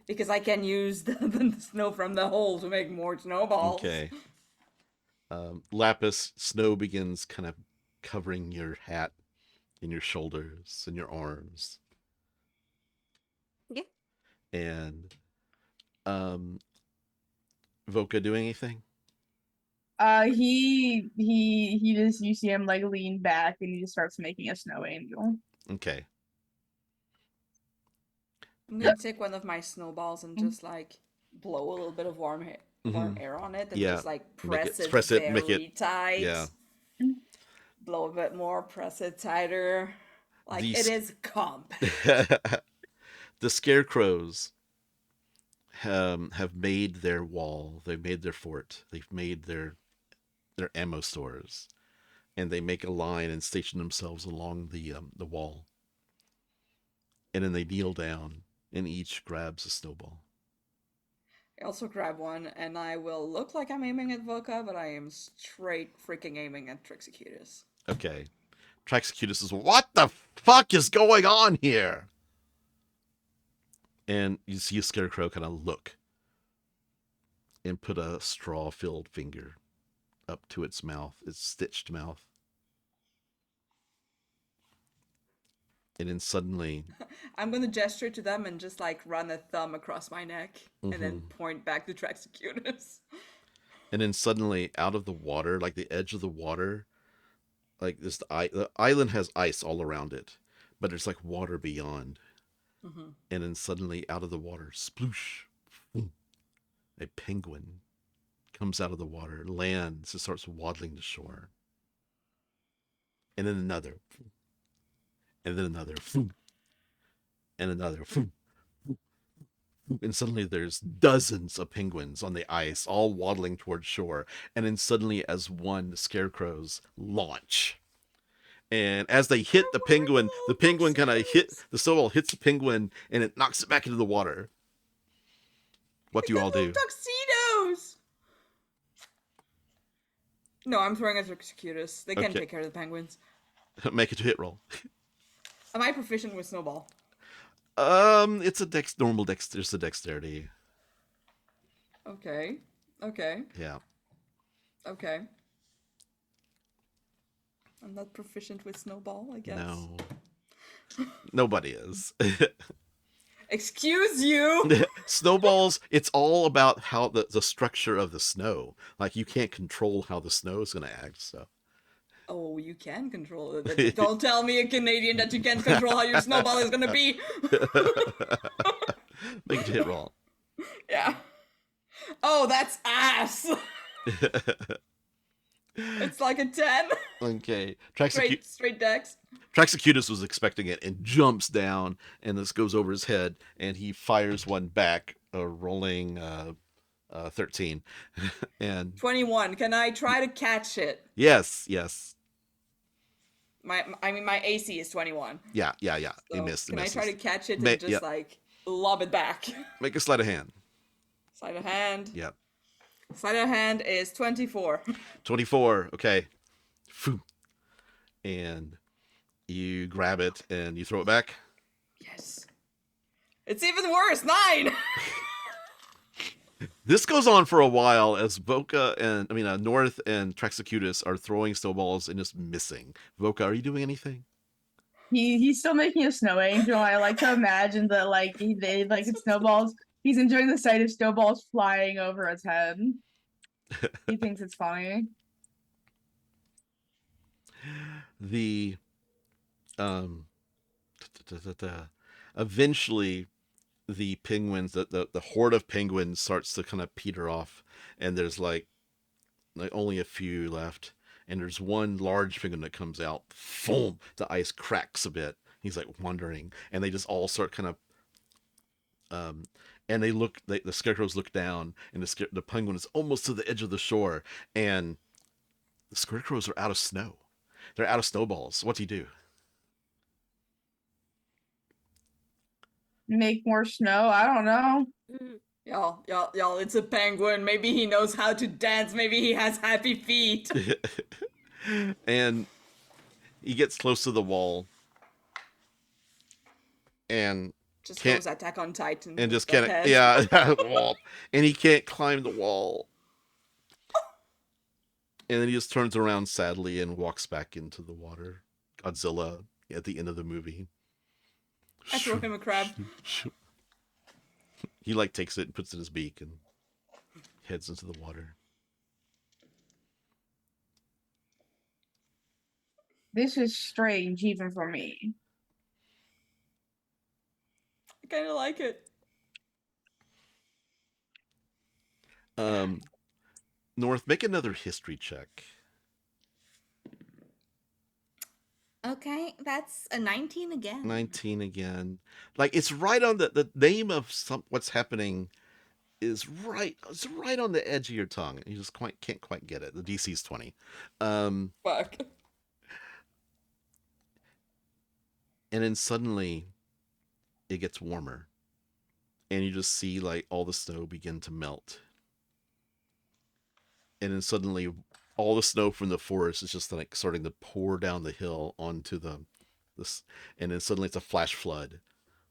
Because I can use the snow from the hole to make more snowballs. okay. Laphus, snow begins kind of covering your hat and your shoulders and your arms. Yeah. And Voka doing anything? He just, you see him like lean back and he just starts making a snow angel. Okay. I'm gonna take one of my snowballs and just like blow a little bit of warm air on it, and Yeah. just like Make press it make very it- tight. Yeah. Blow a bit more, press it tighter. Like These- it is compact. The scarecrows have made their wall. They've made their fort. They've made their ammo stores, and they make a line and station themselves along the wall. And then they kneel down, and each grabs a snowball. I also grab one, and I will look like I'm aiming at Voka, but I am straight freaking aiming at Trixacutus. Okay. Traxacutus says, "What the fuck is going on here?" And you see a scarecrow kind of look and put a straw-filled finger up to its mouth, its stitched mouth. And then suddenly, I'm gonna gesture to them and just like run a thumb across my neck, and then point back to Trixacutus. out of the water, like the edge of the water, like this, the island has ice all around it, but there's like water beyond. And then suddenly, out of the water, sploosh, a penguin comes out of the water, lands, and starts waddling to shore. And then another, and then another, and another, and suddenly there's dozens of penguins on the ice, all waddling towards shore. And then suddenly, as one, the scarecrows launch. And as they hit the penguin kind of the snowball hits the penguin, and it knocks it back into the water. What do you all do? Tuxedos! No, I'm throwing at Trixacutus. They can Okay. take care of the penguins. Make it a hit roll. Am I proficient with snowball? It's a normal dex. There's a dexterity. Okay. Yeah. Okay. I'm not proficient with snowball, I guess. No. Nobody is. Excuse you! Snowballs, it's all about how the structure of the snow. Like, you can't control how the snow is going to act, so. Oh, you can control it. Don't tell me, a Canadian, that you can't control how your snowball is gonna be. Make it a hit roll. Yeah. Oh, that's ass! It's like a 10. Okay. Straight dex. Traxacutus was expecting it and jumps down, and this goes over his head, and he fires one back, rolling 13. And 21. Can I try to catch it? yes. My AC is 21. Yeah. So He missed. Can I try to catch it Ma- and just yep. like lob it back? Make a sleight of hand. Sleight of hand. Yep. Sleight of hand is 24. 24. Okay. Phew. And you grab it and you throw it back. Yes. It's even worse. 9. This goes on for a while as Voka and North and Traxacutus are throwing snowballs and just missing. Voka, are you doing anything? He's still making a snow angel. I like to imagine that it's snowballs. He's enjoying the sight of snowballs flying over his head. He thinks it's funny. The eventually the penguins, the horde of penguins starts to kind of peter off, and there's like only a few left, and there's one large penguin that comes out. Boom! The ice cracks a bit. He's like wondering, and they just all start kind of and the scarecrows look down, and the penguin is almost to the edge of the shore, and the scarecrows are out of snow. They're out of snowballs. What do you do? Make more snow? I don't know. Y'all, it's a penguin. Maybe he knows how to dance. Maybe he has happy feet. And He gets close to the wall and Just can't, goes Attack on Titan. and with just the can't, head. yeah, wall, and he can't climb the wall. And then he just turns around sadly and walks back into the water. Godzilla at the end of the movie. I throw him a crab. He like takes it and puts it in his beak and heads into the water. This is strange even for me. I kind of like it. North, make another history check. Okay, that's a 19 again. 19 again. Like, it's right on the name of what's happening is right. It's right on the edge of your tongue. You just can't quite get it. The DC's 20. Fuck. And then suddenly it gets warmer. And you just see like all the snow begin to melt. And then suddenly all the snow from the forest is just like starting to pour down the hill onto this, and then suddenly it's a flash flood.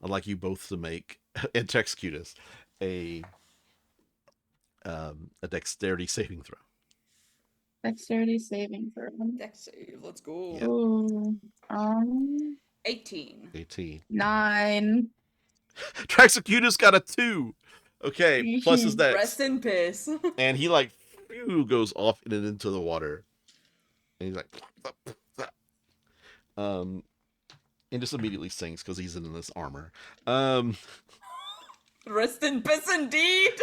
I'd like you both to make and Texcutus a dexterity saving throw. Dexterity saving throw. Dex save. Let's go. Yeah. Ooh, 18. 9. Texcutus got a 2. Okay, plus his dex. Rest in peace. And he like goes off and into the water. And he's like and just immediately sinks because he's in this armor. Rest in peace indeed.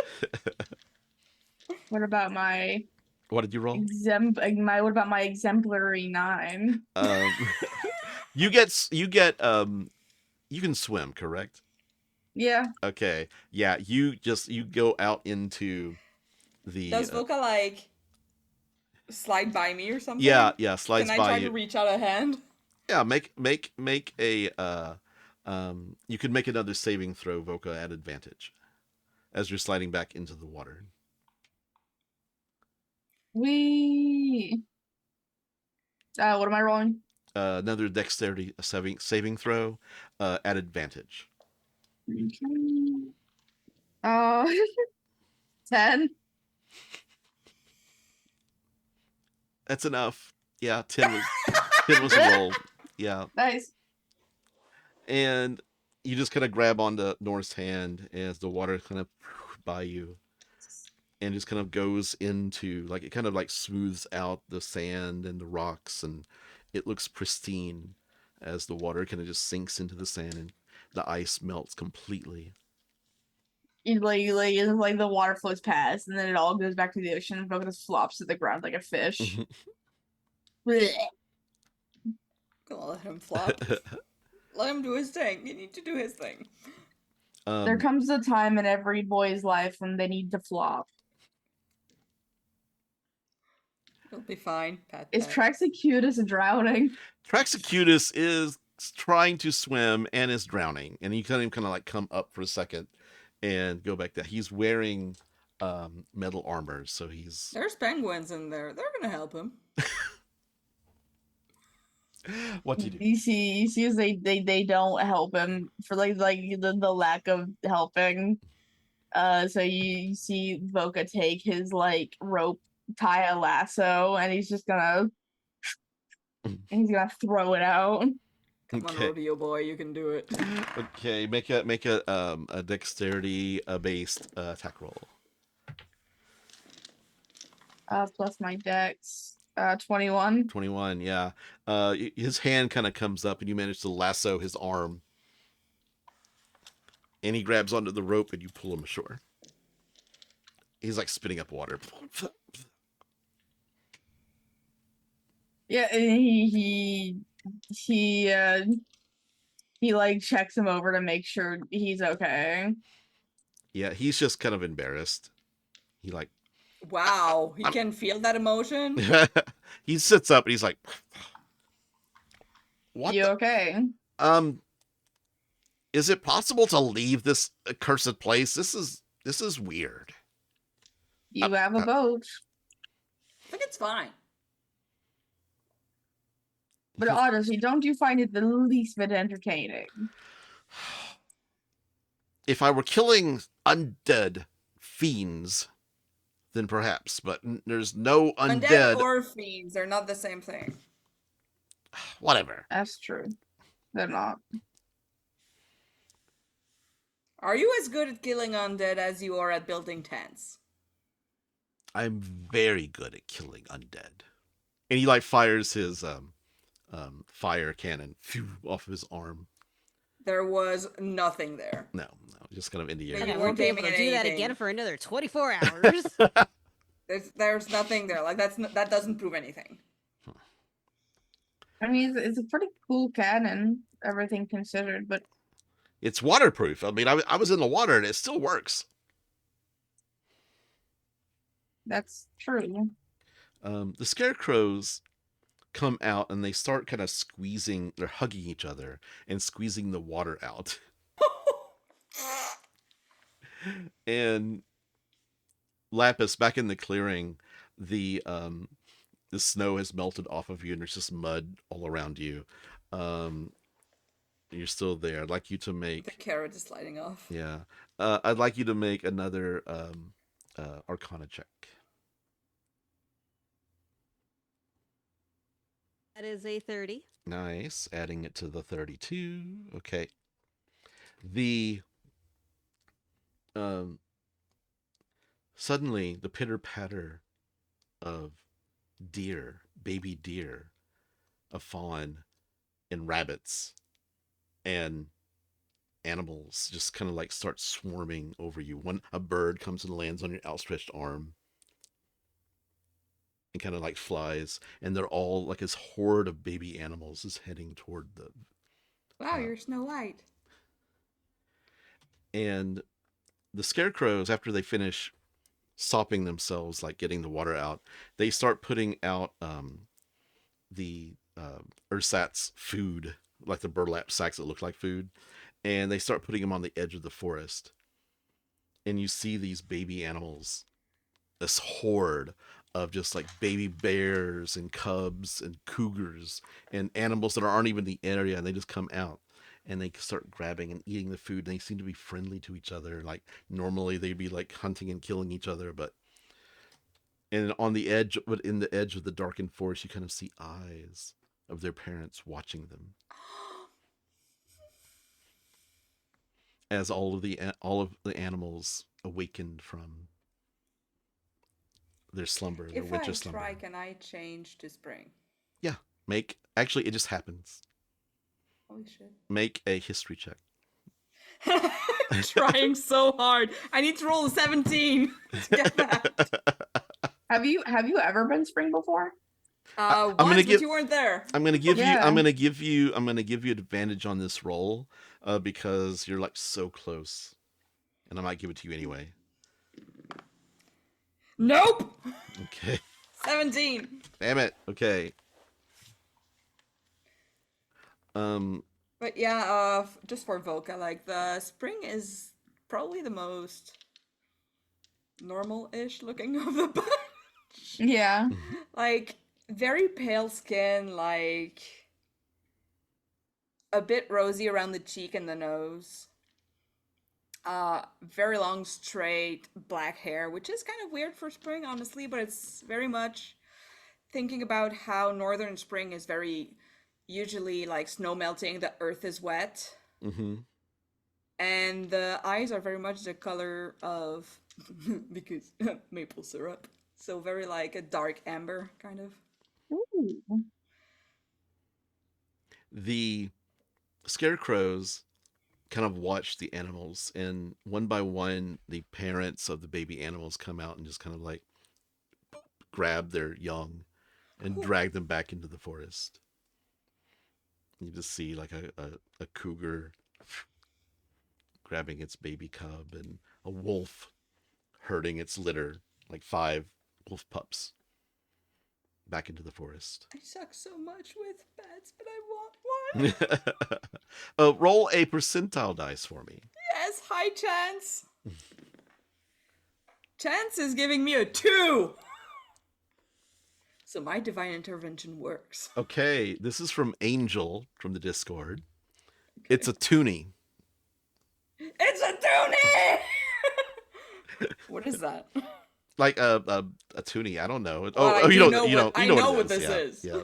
What about my What did you roll? what about my exemplary 9? You get you can swim, correct? Yeah. Okay. Yeah, you go out into the Does Voka like slide by me or something? yeah, slides Can I by try you. to reach out a hand? Yeah, make a you can make another saving throw, Voka, at advantage as you're sliding back into the water. What am I rolling? Another dexterity saving throw at advantage. Okay. 10. That's enough. Yeah, 10 was a roll. Yeah. Nice. And you just kind of grab onto Nor's hand as the water kind of by you and just kind of goes into, like, it kind of like smooths out the sand and the rocks, and it looks pristine as the water kind of just sinks into the sand and the ice melts completely. It's like the water floats past and then it all goes back to the ocean and Voka just flops to the ground like a fish. Gonna let him flop. Let him do his thing. You need to do his thing. There comes a time in every boy's life when they need to flop. He'll be fine. Pat, Is pat. Traxacutus drowning? Traxacutus is trying to swim and is drowning, and he kind of like come up for a second and go back down. He's wearing metal armor, so he's. There's penguins in there. They're gonna help him. What do you do? You see as they don't help him for like the lack of helping. So you see Voka take his like rope, tie a lasso, and he's gonna throw it out. Come on, rodeo boy, you can do it. Okay, make a dexterity based attack roll. Plus my dex, 21. 21, yeah. His hand kind of comes up, and you manage to lasso his arm, and he grabs onto the rope, and you pull him ashore. He's like spitting up water. Yeah, and he like checks him over to make sure he's okay. Yeah, he's just kind of embarrassed. He like. Wow, he can feel that emotion. He sits up and he's like, "What? You okay? Is it possible to leave this accursed place? This is weird." You have a boat. I think it's fine. But honestly, don't you find it the least bit entertaining? If I were killing undead fiends, then perhaps, but there's no undead. or fiends, they're not the same thing. Whatever. That's true. They're not. Are you as good at killing undead as you are at building tents? I'm very good at killing undead. And he like fires his fire cannon off of his arm. There was nothing there. No, just kind of in the air. Maybe I you won't be weren't able to aiming do at that again anything. for another 24 hours. There's nothing there. Like that doesn't prove anything. I mean, it's a pretty cool cannon, everything considered, but It's waterproof. I mean, I was in the water and it still works. that's true. The scarecrows come out and they start kind of squeezing, they're hugging each other and squeezing the water out. And Laphus, back in the clearing, the snow has melted off of you and there's just mud all around you. You're still there. I'd like you to make... The carrot is sliding off. Yeah. I'd like you to make another Arcana check. That is a 30. Nice. Adding it to the 32. Okay. The suddenly the pitter patter of deer, baby deer, a fawn, and rabbits and animals just kind of like start swarming over you. A bird comes and lands on your outstretched arm and kind of like flies, and they're all like this horde of baby animals is heading toward the... Wow, you're Snow White. And the scarecrows, after they finish sopping themselves, like getting the water out, they start putting out the ersatz food, like the burlap sacks that look like food, and they start putting them on the edge of the forest. And you see these baby animals, this horde of just like baby bears and cubs and cougars and animals that aren't even in the area, and they just come out and they start grabbing and eating the food, and they seem to be friendly to each other. Like normally they'd be like hunting and killing each other, and on the edge, but in the edge of the darkened forest, you kind of see eyes of their parents watching them. As all of the animals awakened from their slumber, their winter slumber. If I try, can I change to spring? Yeah, actually, it just happens. Holy shit. Make a history check. Trying so hard. I need to roll a 17 to get that. Have you ever been spring before? Once, but you weren't there. I'm gonna give you advantage on this roll, because you're like so close, and I might give it to you anyway. Nope. Okay. 17. Damn it. Okay. But yeah, just for Voka, like the spring is probably the most normal-ish looking of the bunch. Yeah. Like very pale skin, like a bit rosy around the cheek and the nose. Very long, straight black hair, which is kind of weird for spring, honestly, but it's very much thinking about how northern spring is very usually like snow melting, the earth is wet. Mm-hmm. And the eyes are very much the color of, because maple syrup. So very like a dark amber, kind of. Ooh. The scarecrows kind of watch the animals, and one by one, the parents of the baby animals come out and just kind of like grab their young and drag them back into the forest. You just see like a cougar grabbing its baby cub, and a wolf herding its litter, like 5 wolf pups, back into the forest. I suck so much with pets, but I want one. Roll a percentile dice for me. Yes, high chance. Chance is giving me a 2. So my divine intervention works. Okay, this is from Angel from the Discord. Okay. It's a toonie. It's a toonie! What is that? Like a toonie. I don't know. Well, You know I know what it this is. Yeah.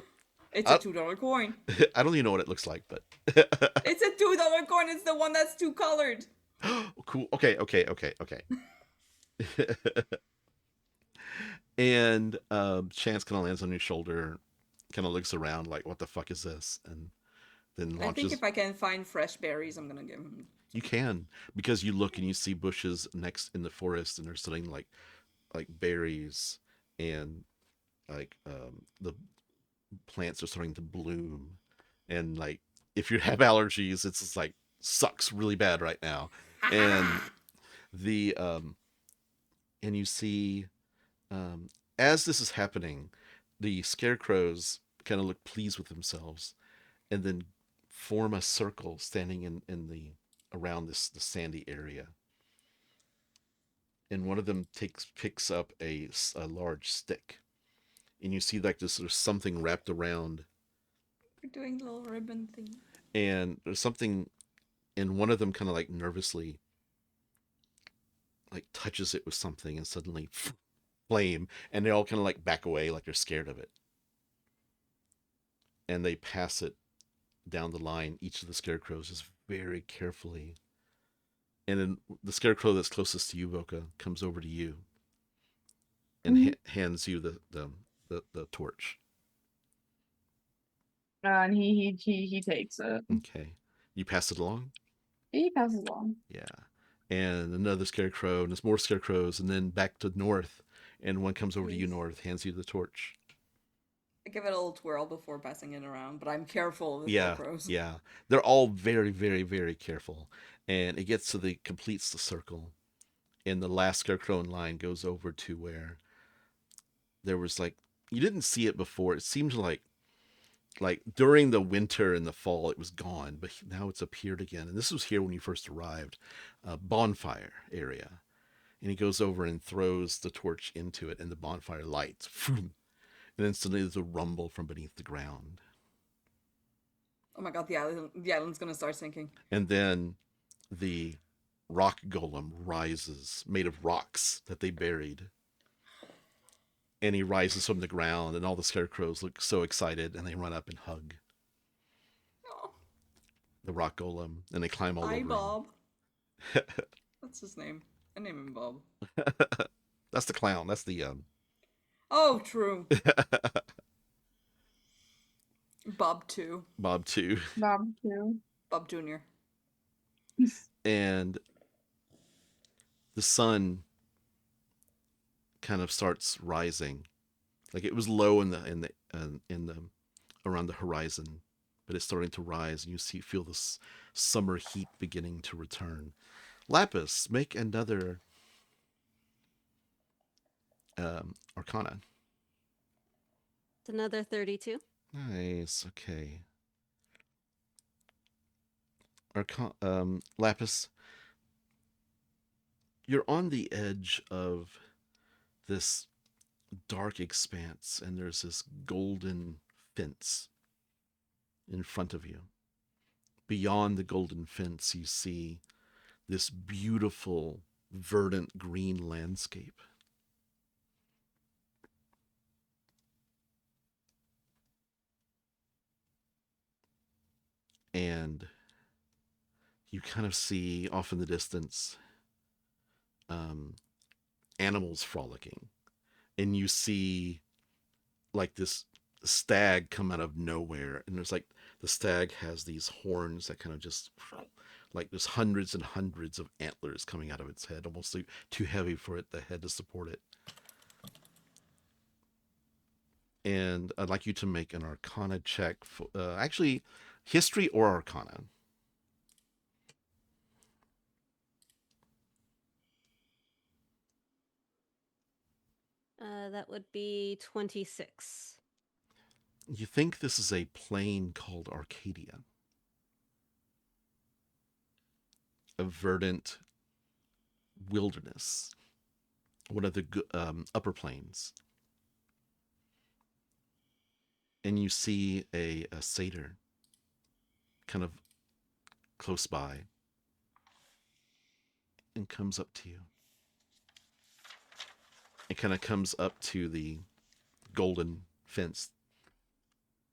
It's a $2 coin. I don't even know what it looks like, but It's a $2 coin. It's the one that's two colored. cool. Okay. And Chance kind of lands on your shoulder, kind of looks around like, "What the fuck is this?" And then launches. I think if I can find fresh berries, I'm gonna give him. You can, because you look and you see bushes next in the forest, and they're sitting like berries, and like the plants are starting to bloom, and like if you have allergies, it's just like sucks really bad right now. And the and you see as this is happening, the scarecrows kind of look pleased with themselves, and then form a circle standing in the around the sandy area. And one of them picks up a large stick, and you see like there's something wrapped around. We're doing the little ribbon thing. And there's something, and one of them kind of like nervously like touches it with something, and suddenly flame, and they all kind of like back away like they're scared of it. And they pass it down the line, each of the scarecrows, just very carefully. And then the scarecrow that's closest to you, Voka, comes over to you and hands you the torch. And he takes it. Okay. You pass it along? He passes along. Yeah. And another scarecrow, and there's more scarecrows, and then back to North, and one comes over to you, North, hands you the torch. I give it a little twirl before passing it around, but I'm careful with scarecrows. Yeah. They're all very, very, very careful. And it gets to completes the circle. And the last scarecrow in line goes over to where there was like, you didn't see it before. It seemed like during the winter and the fall, it was gone, but now it's appeared again. And this was here when you first arrived, bonfire area. And he goes over and throws the torch into it, and the bonfire lights. And then suddenly there's a rumble from beneath the ground. Oh my god, the island's gonna start sinking. And then the rock golem rises, made of rocks that they buried. And he rises from the ground, and all the scarecrows look so excited, and they run up and hug the rock golem, and they climb all over him. Bob. What's his name? I name him Bob. That's the clown. That's the Oh, true. Bob 2. Bob 2. Bob 2. Bob Jr. And the sun kind of starts rising. Like it was low in the around the horizon, but it's starting to rise, and you feel this summer heat beginning to return. Laphus, make another Arcana. It's another 32. Nice. Okay. Laphus, you're on the edge of this dark expanse, and there's this golden fence in front of you. Beyond the golden fence, you see this beautiful, verdant green landscape. And you kind of see off in the distance animals frolicking. And you see like this stag come out of nowhere. And there's like, the stag has these horns that kind of just, like there's hundreds and hundreds of antlers coming out of its head, almost too heavy for the head to support it. And I'd like you to make an Arcana check. Actually, History or Arcana. That would be 26. You think this is a plain called Arcadia. A verdant wilderness. One of the upper plains. and you see a satyr kind of close by and comes up to you. It kind of comes up to the golden fence,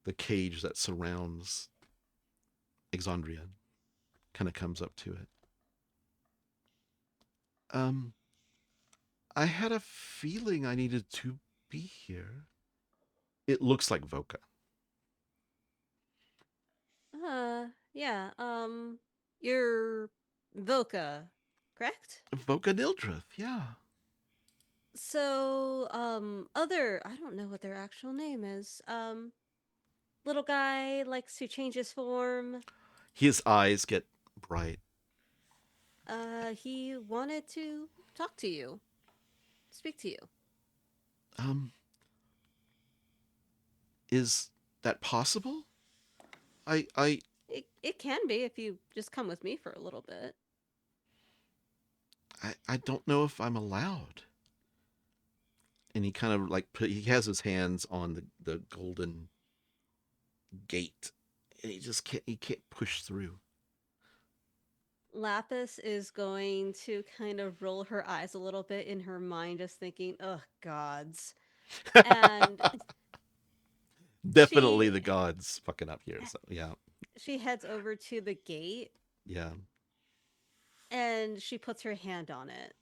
the cage that surrounds Exandria, kind of comes up to it. I had a feeling I needed to be here. It looks like Voka. Yeah, you're Voka, correct? Voka Nildrith, yeah. So, I don't know what their actual name is. Little guy likes to change his form. His eyes get bright. He wanted to talk to you, speak to you. Is that possible? It can be if you just come with me for a little bit. I don't know if I'm allowed. And he kind of like he has his hands on the golden gate, and he can't push through. Laphus is going to kind of roll her eyes a little bit in her mind, just thinking, "Ugh, gods," and definitely the gods fucking up here. So yeah, she heads over to the gate. Yeah, and she puts her hand on it.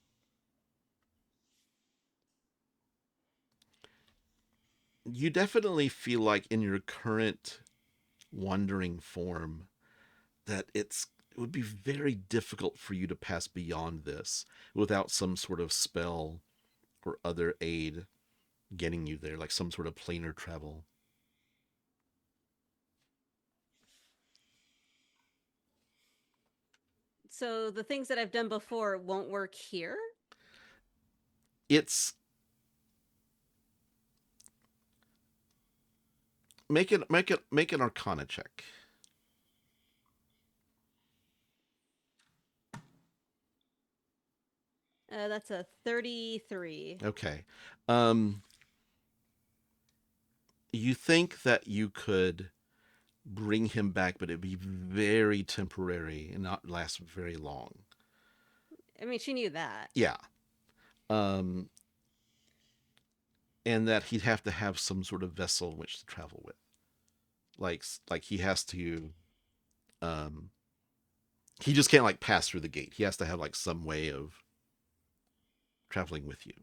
You definitely feel like in your current wandering form that it would be very difficult for you to pass beyond this without some sort of spell or other aid getting you there, like some sort of planar travel. So the things that I've done before won't work here? It's make an Arcana check. That's a 33. Okay. You think that you could bring him back, but it'd be very temporary and not last very long. I mean, she knew that. Yeah. And that he'd have to have some sort of vessel in which to travel with. Like he has to he just can't like pass through the gate. He has to have like some way of traveling with you.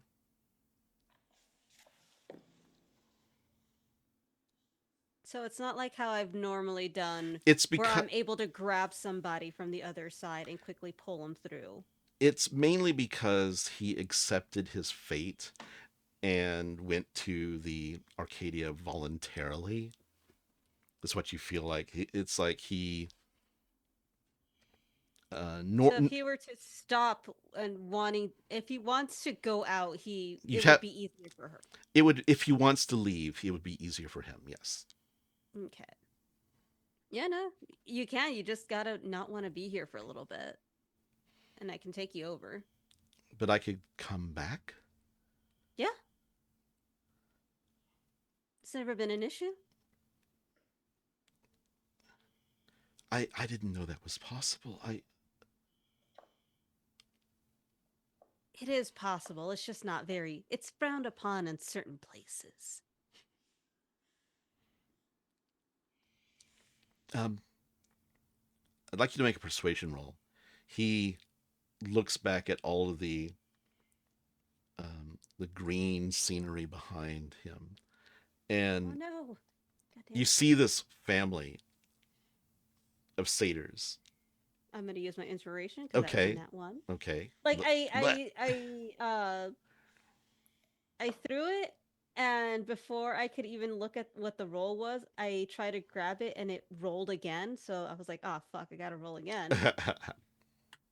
So it's not like how I've normally done, it's because where I'm able to grab somebody from the other side and quickly pull them through. It's mainly because he accepted his fate and went to the Arcadia voluntarily. That's what you feel like. It's like he... So if he were to stop and if he wants to go out, it would be easier for her. It would, if he wants to leave, it would be easier for him. Yes. Okay. Yeah, no, you can. You just gotta not want to be here for a little bit, and I can take you over. But I could come back? Yeah. It's never been an issue. I didn't know that was possible. It is possible. It's just not very... It's frowned upon in certain places. I'd like you to make a persuasion roll. He looks back at all of the green scenery behind him, and no. you see this family of satyrs. I'm gonna use my inspiration. Okay. That one. Okay. Like I threw it, and before I could even look at what the roll was, I tried to grab it and it rolled again. So I was like, "Oh fuck, I gotta roll again."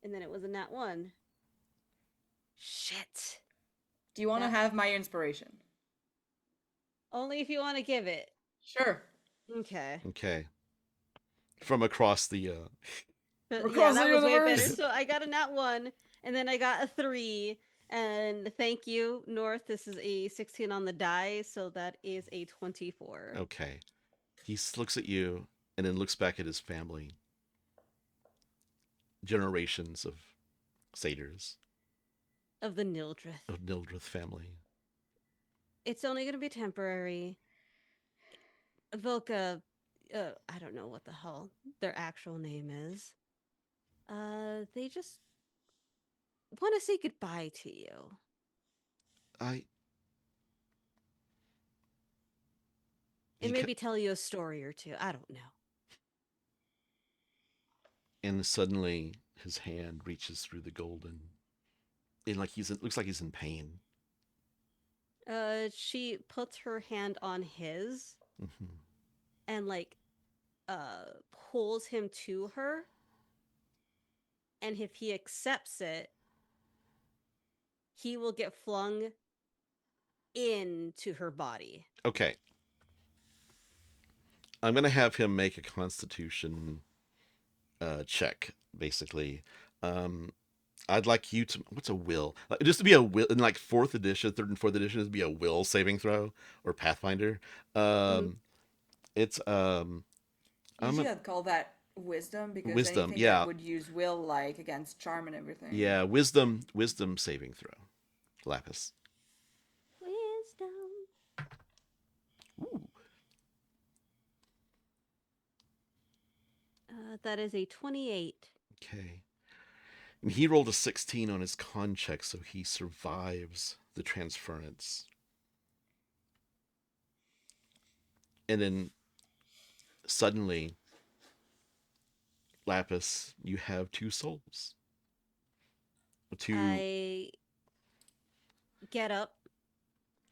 And then it was a nat 1. Shit. Do you want to have my inspiration? Only if you want to give it. Sure. Okay. Okay. From across the But yeah, that was way better. So I got a nat 1, and then I got a 3, and thank you, North. This is a 16 on the die, so that is a 24. Okay. He looks at you and then looks back at his family. Generations of satyrs. Of the Nildrith. Of Nildrith family. It's only going to be temporary. Voka, I don't know what the hell their actual name is. They just want to say goodbye to you. And maybe tell you a story or two. I don't know. And suddenly his hand reaches through the golden. And looks like he's in pain. She puts her hand on his and pulls him to her. And if he accepts it, he will get flung into her body. Okay. I'm going to have him make a constitution check, basically. I'd like you to... What's a will? Just to be a will... In 4th edition, 3rd and 4th edition, it'd be a will saving throw. Or Pathfinder. It's... Usually I'd call that wisdom, because wisdom, anything that would use will, against charm and everything. Yeah, wisdom saving throw. Laphus. Wisdom. Ooh. That is a 28. Okay. And he rolled a 16 on his con check, so he survives the transference. And then suddenly, Laphus, you have 2 souls. I get up,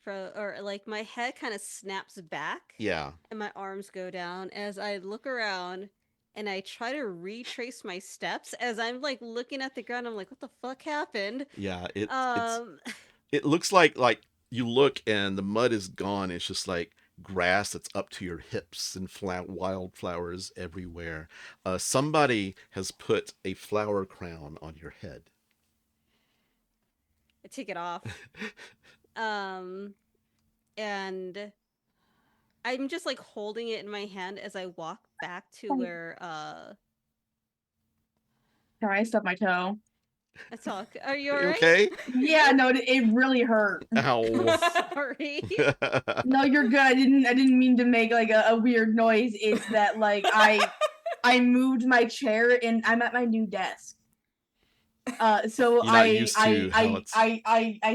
my head kind of snaps back. Yeah. And my arms go down as I look around and I try to retrace my steps as I'm looking at the ground. I'm like, what the fuck happened? Yeah. It looks like you look and the mud is gone. It's just grass that's up to your hips and wildflowers everywhere. Somebody has put a flower crown on your head. I take it off. And I'm just holding it in my hand as I walk back to where Can I stub my toe? That's all. Are you alright? Okay? Yeah, no, it really hurt. Ow. Sorry. No, you're good. I didn't mean to make a weird noise. It's that I moved my chair and I'm at my new desk. So I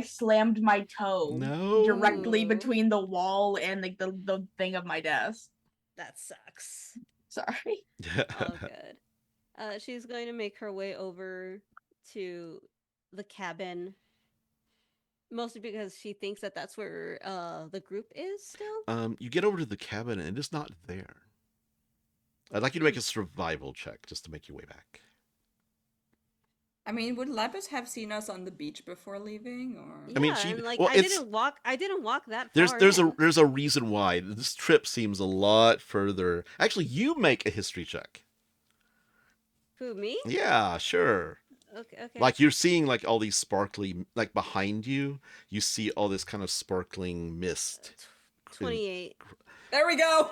slammed my toe directly between the wall and the thing of my desk. That sucks. Sorry. Oh, good. She's going to make her way over to the cabin, mostly because she thinks that that's where the group is still. You get over to the cabin and it's not there. I'd like you to make a survival check just to make your way back. I mean, would Laphus have seen us on the beach before leaving, or? Yeah, I mean, I didn't walk that far. There's a reason why this trip seems a lot further. Actually, you make a history check. Who, me? Yeah, sure. Okay. You're seeing all these sparkly, behind you, you see all this kind of sparkling mist. 28. There we go.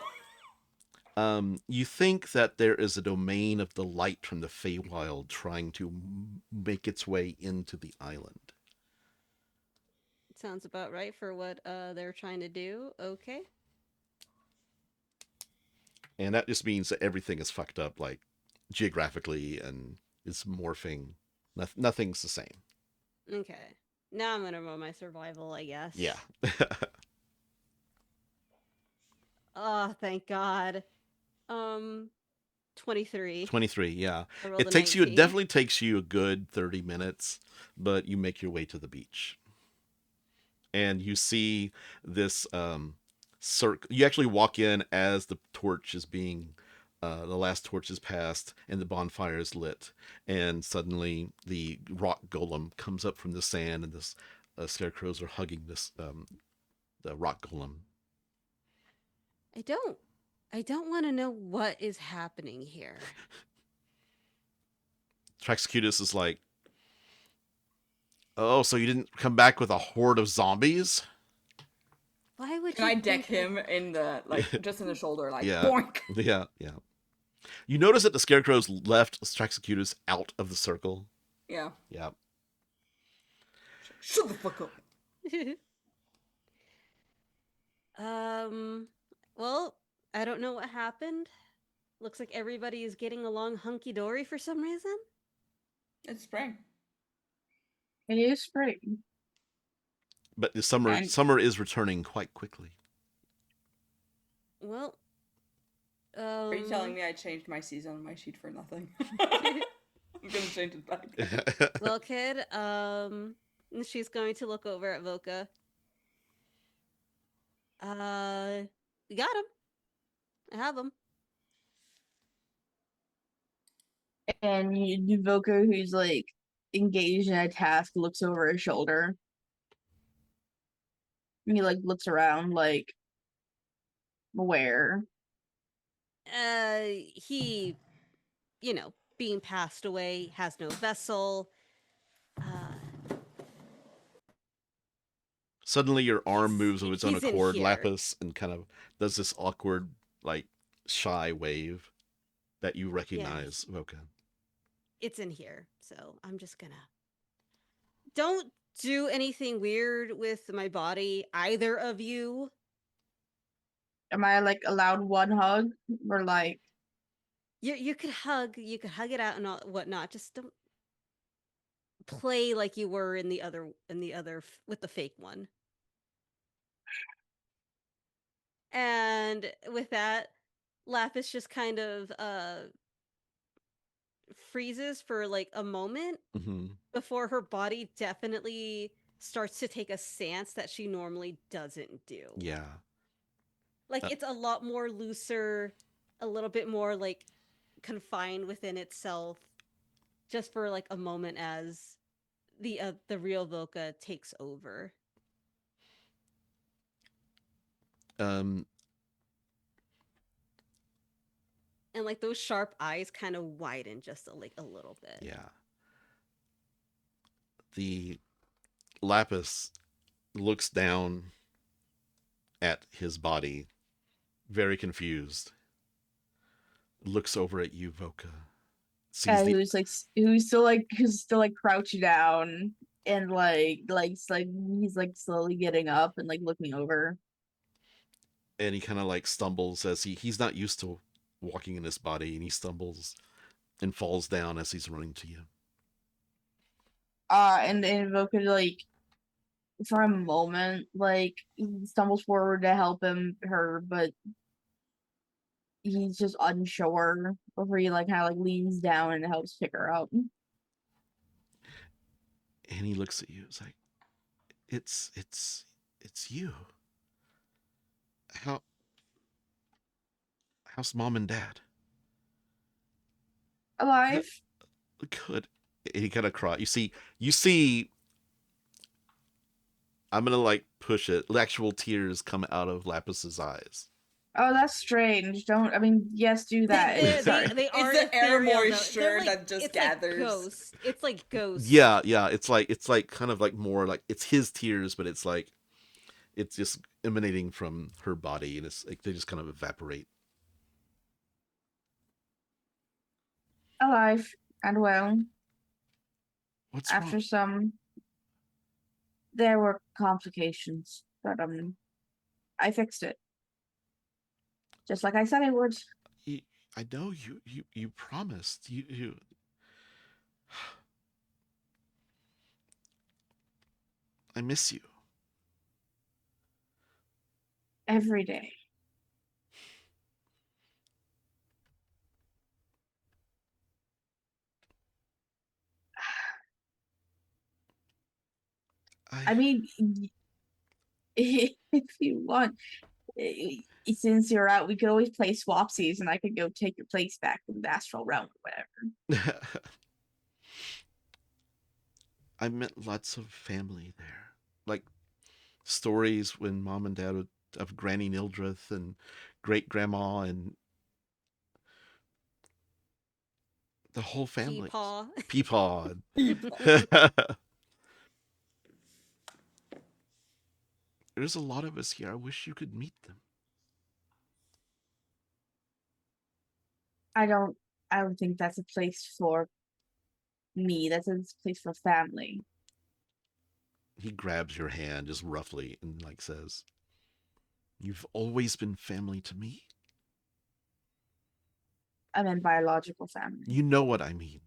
You think that there is a domain of the light from the feywild trying to make its way into the island. Sounds about right for what they're trying to do. Okay. And that just means that everything is fucked up, geographically, and it's morphing. Nothing's the same. Okay. Now I'm gonna roll my survival, I guess. Yeah. Oh, thank God. 23. 23, yeah. It definitely takes you a good 30 minutes, but you make your way to the beach. And you see this circle. You actually walk in as the torch is being the last torch is passed and the bonfire is lit, and suddenly the rock golem comes up from the sand, and this scarecrows are hugging this the rock golem. I don't want to know what is happening here. Traxcutus is like, oh, so you didn't come back with a horde of zombies? Why would Can you I deck think him in the just in the shoulder, like Yeah. boink? Yeah. You notice that the Scarecrow's left Straxicudus out of the circle. Yeah. Yeah. Shut the fuck up. Well, I don't know what happened. Looks like everybody is getting along hunky-dory for some reason. It's spring. It is spring. But the summer is returning quite quickly. Well, Are you telling me I changed my season on my sheet for nothing? I'm gonna change it back. well, kid, she's going to look over at Voka. We got him. I have him. And Voka, who's like engaged in a task, looks over his shoulder. And he like looks around, like, where? He, being passed away, has no vessel. Suddenly your arm moves of its own he's in accord, here. Laphus, and kind of does this awkward, like, shy wave that you recognize, Voka. It's in here, so I'm just gonna... Don't do anything weird with my body, either of you. Am I like allowed one hug? Or like... You could hug it out and all, whatnot. Just don't play like you were in the other with the fake one. And with that, Laphus just kind of freezes for like a moment before her body definitely starts to take a stance that she normally doesn't do. Yeah. Like it's a lot more looser, a little bit more like confined within itself, just for like a moment as the real Voka takes over. And like those sharp eyes kind of widen just a little bit. Yeah. The Laphus looks down at his body, very confused. Looks over at you, Voka. Who's still like crouched down and he's like slowly getting up and like looking over. And he kind of like stumbles as he's not used to walking in this body, and he stumbles and falls down as he's running to you. And Voka, like, for a moment, like, he stumbles forward to help her, but he's just unsure before he like kind of like leans down and helps pick her up. And he looks at you. It's like, it's you. How's mom and dad? Alive. Good. And he kind of cries. You see. I'm gonna like push it. Actual tears come out of Lapus's eyes. Oh, that's strange. Yes, do that. Sorry. They are it's the air ethereal, moisture like, that just gathers. Like ghosts. It's like ghosts. Yeah. It's like kind of like more like it's his tears, but it's like it's just emanating from her body, and it's like they just kind of evaporate. Alive and well. What's after wrong? There were complications, but I fixed it. Just like I said I would. I know you promised. You I miss you. Every day. I mean, if you want, since you're out, we could always play swapsies, and I could go take your place back in the astral realm or whatever. I met lots of family there, like stories when mom and dad of Granny Nildrith and great grandma and the whole family. Peepaw. There's a lot of us here. I wish you could meet them. I don't think that's a place for me. That's a place for family. He grabs your hand just roughly and like says, "You've always been family to me." I mean biological family. You know what I mean.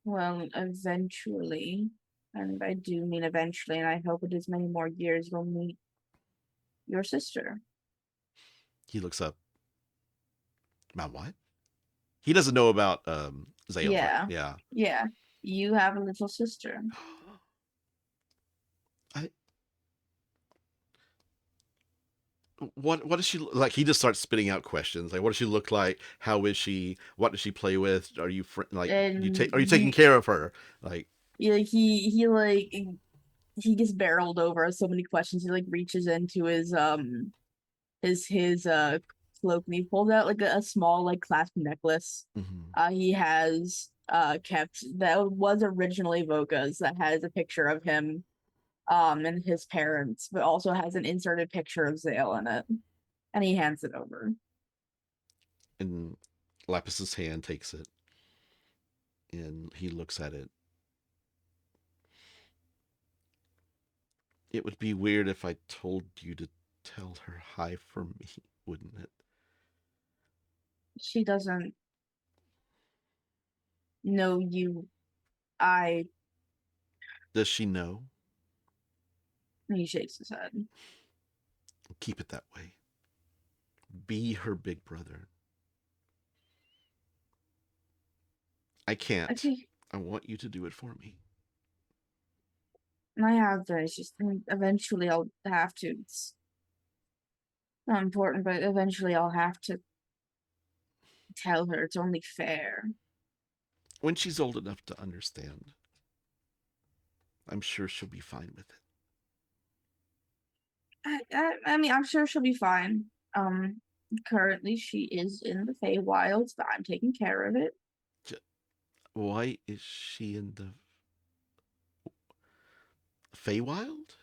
Well, eventually, and I do mean eventually, and I hope it is many more years, you'll meet your sister. He looks up. About what? He doesn't know about Zale. Yeah. Right? Yeah. Yeah. You have a little sister. What does she like? He just starts spitting out questions like, what does she look like? How is she? What does she play with? Are you like are you taking care of her? Like, yeah, he gets barreled over so many questions. He like reaches into his cloak and he pulls out like a small like clasp necklace. He has kept that was originally Voka's, that has a picture of him and his parents, but also has an inserted picture of Zale in it. And he hands it over. And Laphus's hand takes it and he looks at it. It would be weird if I told you to tell her hi for me, wouldn't it? She doesn't know you. Does she know? He shakes his head. Keep it that way. Be her big brother. I can't. Okay. I want you to do it for me. I have to. It's just eventually I'll have to. It's not important, but eventually I'll have to tell her. It's only fair. When she's old enough to understand, I'm sure she'll be fine with it. I mean, I'm sure she'll be fine. Currently she is in the Feywilds, but I'm taking care of it. Why is she in the Feywild?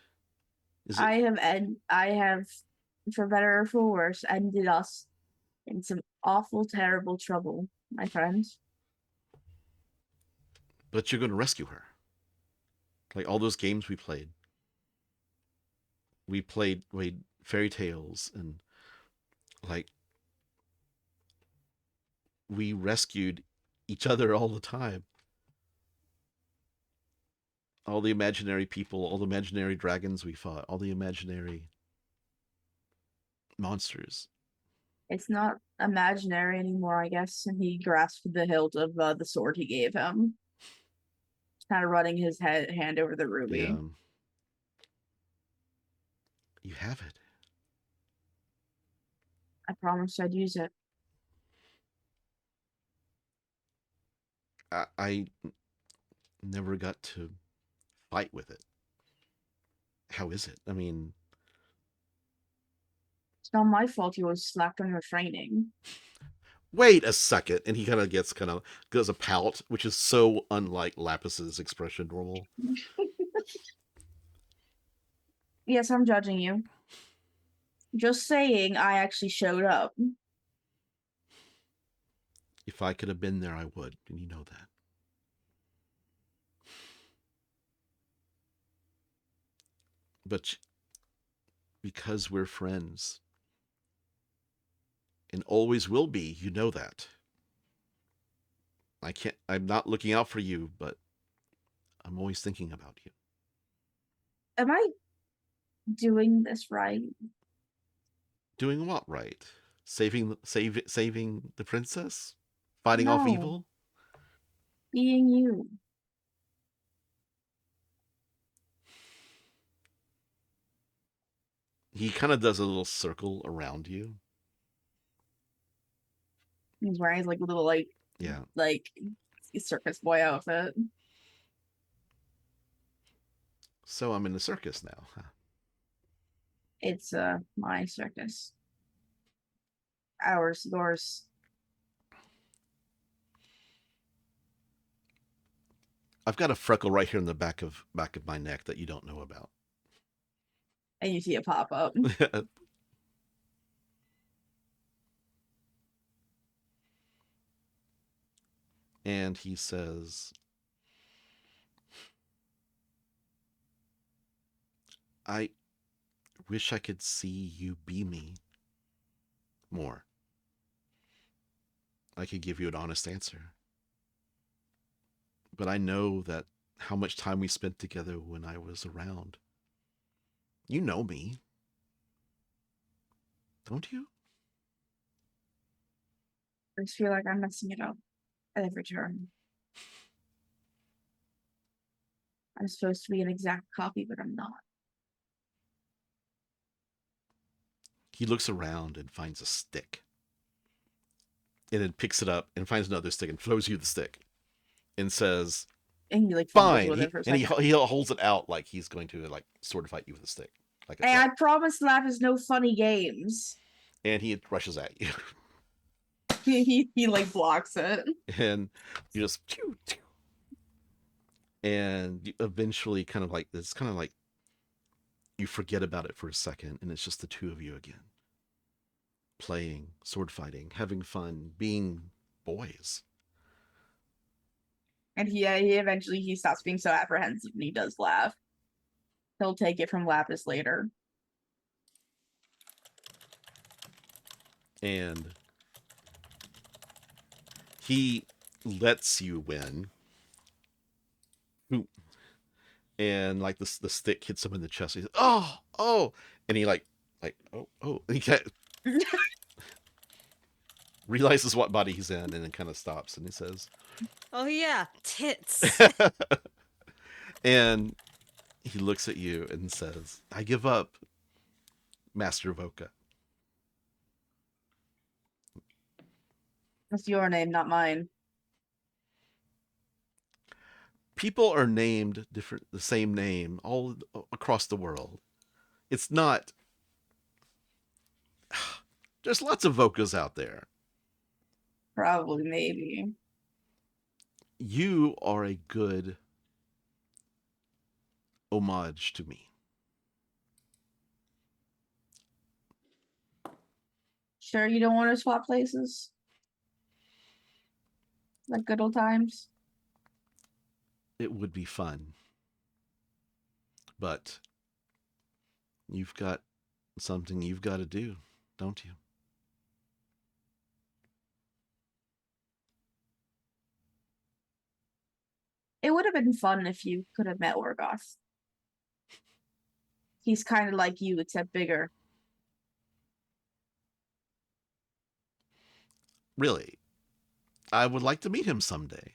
I have, for better or for worse, ended us in some awful, terrible trouble, my friends. But you're going to rescue her. Like all those games we played. We played fairy tales and like we rescued each other all the time. All the imaginary people, all the imaginary dragons we fought, all the imaginary monsters. It's not imaginary anymore, I guess. And he grasped the hilt of the sword he gave him, kind of running his hand over the ruby. Yeah. You have it. I promised I'd use it. I never got to fight with it. How is it? I mean, it's not my fault you was slapped on your training. Wait a second. And he goes a pout, which is so unlike Laphus's expression normal. Yes, I'm judging you. Just saying, I actually showed up. If I could have been there, I would, and you know that. But because we're friends, and always will be, you know that. I'm not looking out for you, but I'm always thinking about you. Am I doing this right? Doing what right? Saving the princess? Fighting off evil? Being you. He kind of does a little circle around you. He's wearing his little circus boy outfit. So I'm in the circus now, huh? It's my circus. Ours, yours. I've got a freckle right here in the back of my neck that you don't know about. And you see it pop up. And he says, I wish I could see you be me more. I could give you an honest answer. But I know that how much time we spent together when I was around. You know me. Don't you? I just feel like I'm messing it up at every turn. I'm supposed to be an exact copy, but I'm not. He looks around and finds a stick. And then picks it up and finds another stick and throws you the stick. And says, And he like fine. with it for a And second. he holds it out like he's going to like sword fight you with a stick. Like Hey, I promised Laphus no funny games. And he rushes at you. he like blocks it. And you just and you eventually kind of like you forget about it for a second, and it's just the two of you again. Playing, sword fighting, having fun, being boys. And he eventually stops being so apprehensive and he does laugh. He'll take it from Laphus later. And he lets you win. And like the stick hits him in the chest. He's oh, and he like oh. And he realizes what body he's in, and then kind of stops, and he says, "Oh yeah, tits." And he looks at you and says, "I give up, Master Voka." That's your name, not mine. People are named the same name all across the world. It's not. There's lots of Vokas out there. Probably, maybe. You are a good homage to me. Sure you don't want to swap places? Like good old times? It would be fun. But you've got something you've got to do, don't you? It would have been fun if you could have met Orgoth. He's kind of like you, except bigger. Really, I would like to meet him someday.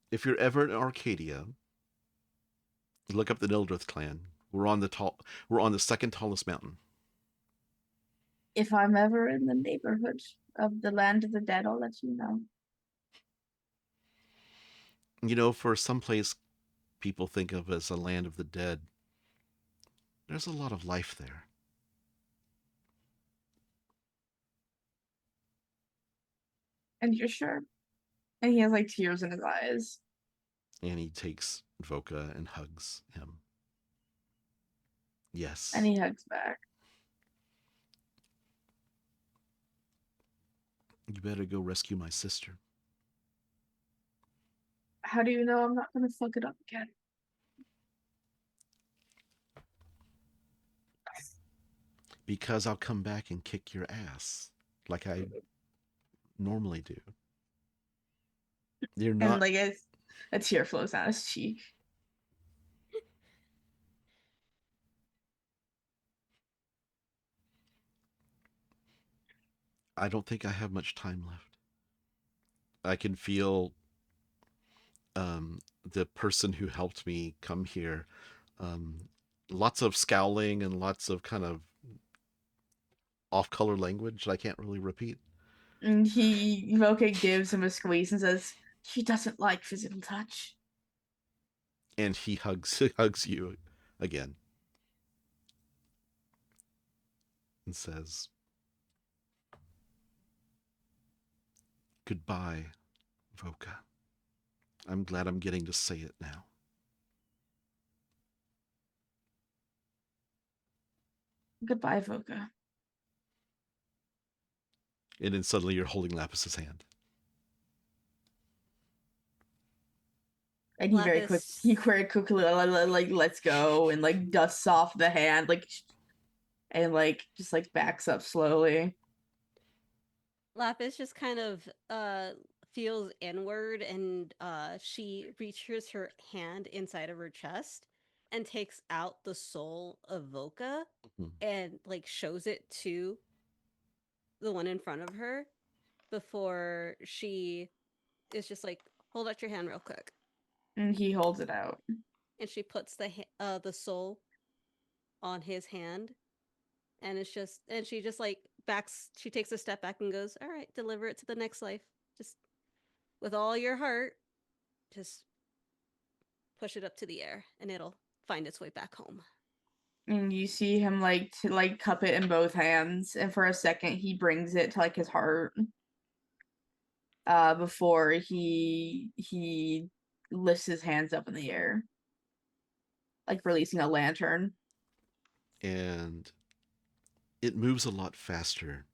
If you're ever in Arcadia, look up the Nildrith clan. We're on the second tallest mountain. If I'm ever in the neighborhood of the land of the dead, I'll let you know. You know, for some place people think of as a land of the dead, there's a lot of life there. And you're sure? And he has like tears in his eyes. And he takes Voka and hugs him. Yes. And he hugs back. You better go rescue my sister. How do you know I'm not gonna fuck it up again? Because I'll come back and kick your ass like I normally do. You're not. And like a tear flows down his cheek. I don't think I have much time left. I can feel the person who helped me come here. Lots of scowling and lots of kind of off-color language that I can't really repeat. And Voka gives him a squeeze and says, "She doesn't like physical touch." And he hugs you again. And says, "Goodbye, Voka. I'm glad I'm getting to say it now. Goodbye, Voka. And then suddenly you're holding Laphus's hand. And he very quickly like lets go and like dusts off the hand, like, and like just like backs up slowly. Laphus just kind of feels inward, and she reaches her hand inside of her chest and takes out the soul of Voka and like shows it to the one in front of her before she is just like, hold out your hand real quick. And he holds it out. And she puts the soul on his hand, and she just like she takes a step back and goes, all right, deliver it to the next life. Just with all your heart, just push it up to the air and it'll find its way back home. And you see him like cup it in both hands, and for a second he brings it to like his heart. Before he lifts his hands up in the air, like releasing a lantern. And it moves a lot faster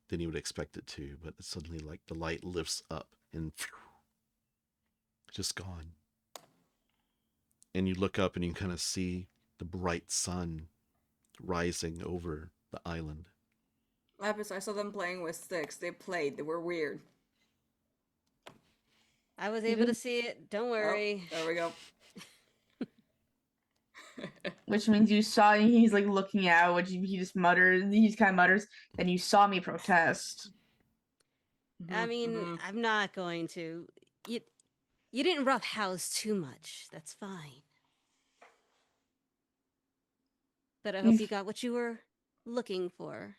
than you would expect it to, but it's suddenly like the light lifts up and just gone. And you look up and you kind of see the bright sun rising over the island. Laphus, I saw them playing with sticks. They were weird. I was able to see it. Don't worry. Oh, there we go. Which means you saw he's like looking out, which he just mutters. He kind of mutters. Then you saw me protest. I mean, I'm not going to. You didn't roughhouse too much. That's fine. But I hope you got what you were looking for.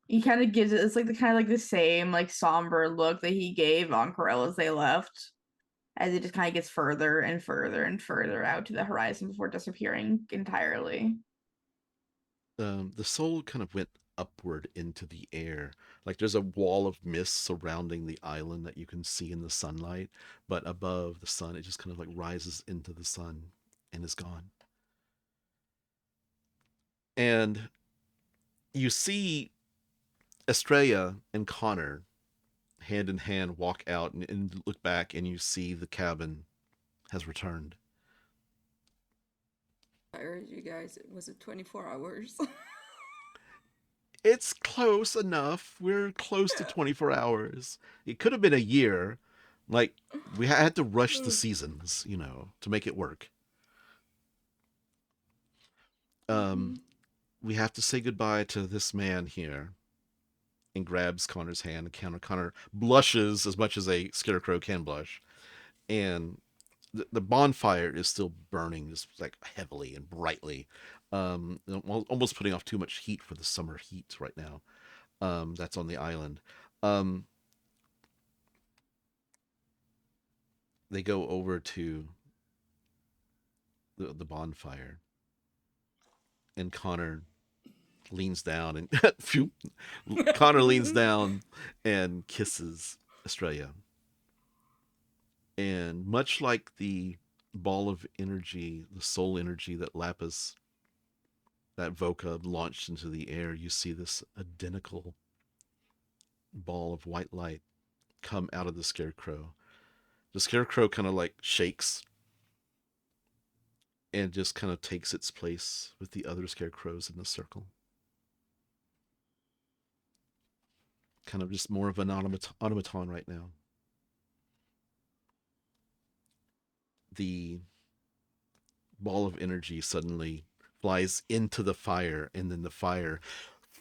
He kind of gives it. It's like the same like somber look that he gave on Corell as they left, as it just kind of gets further and further and further out to the horizon before disappearing entirely. The soul kind of went upward into the air. Like there's a wall of mist surrounding the island that you can see in the sunlight, but above the sun, it just kind of like rises into the sun and is gone. And you see Estrella and Connor hand in hand walk out and look back, and you see the cabin has returned. I heard you guys. Was it 24 hours? It's close enough. We're close to 24 hours. It could have been a year. Like, we had to rush the seasons, to make it work. We have to say goodbye to this man here. And grabs Connor's hand. Connor blushes as much as a scarecrow can blush. And the bonfire is still burning just like heavily and brightly. Almost putting off too much heat for the summer heat right now. That's on the island. They go over to the bonfire, and Connor leans down and Connor leans down and kisses Estrella. And much like the ball of energy, the soul energy that Laphus, that Voka launched into the air, you see this identical ball of white light come out of the scarecrow. The scarecrow kind of like shakes and just kind of takes its place with the other scarecrows in the circle. Kind of just more of an automaton right now. The ball of energy suddenly flies into the fire, and then the fire,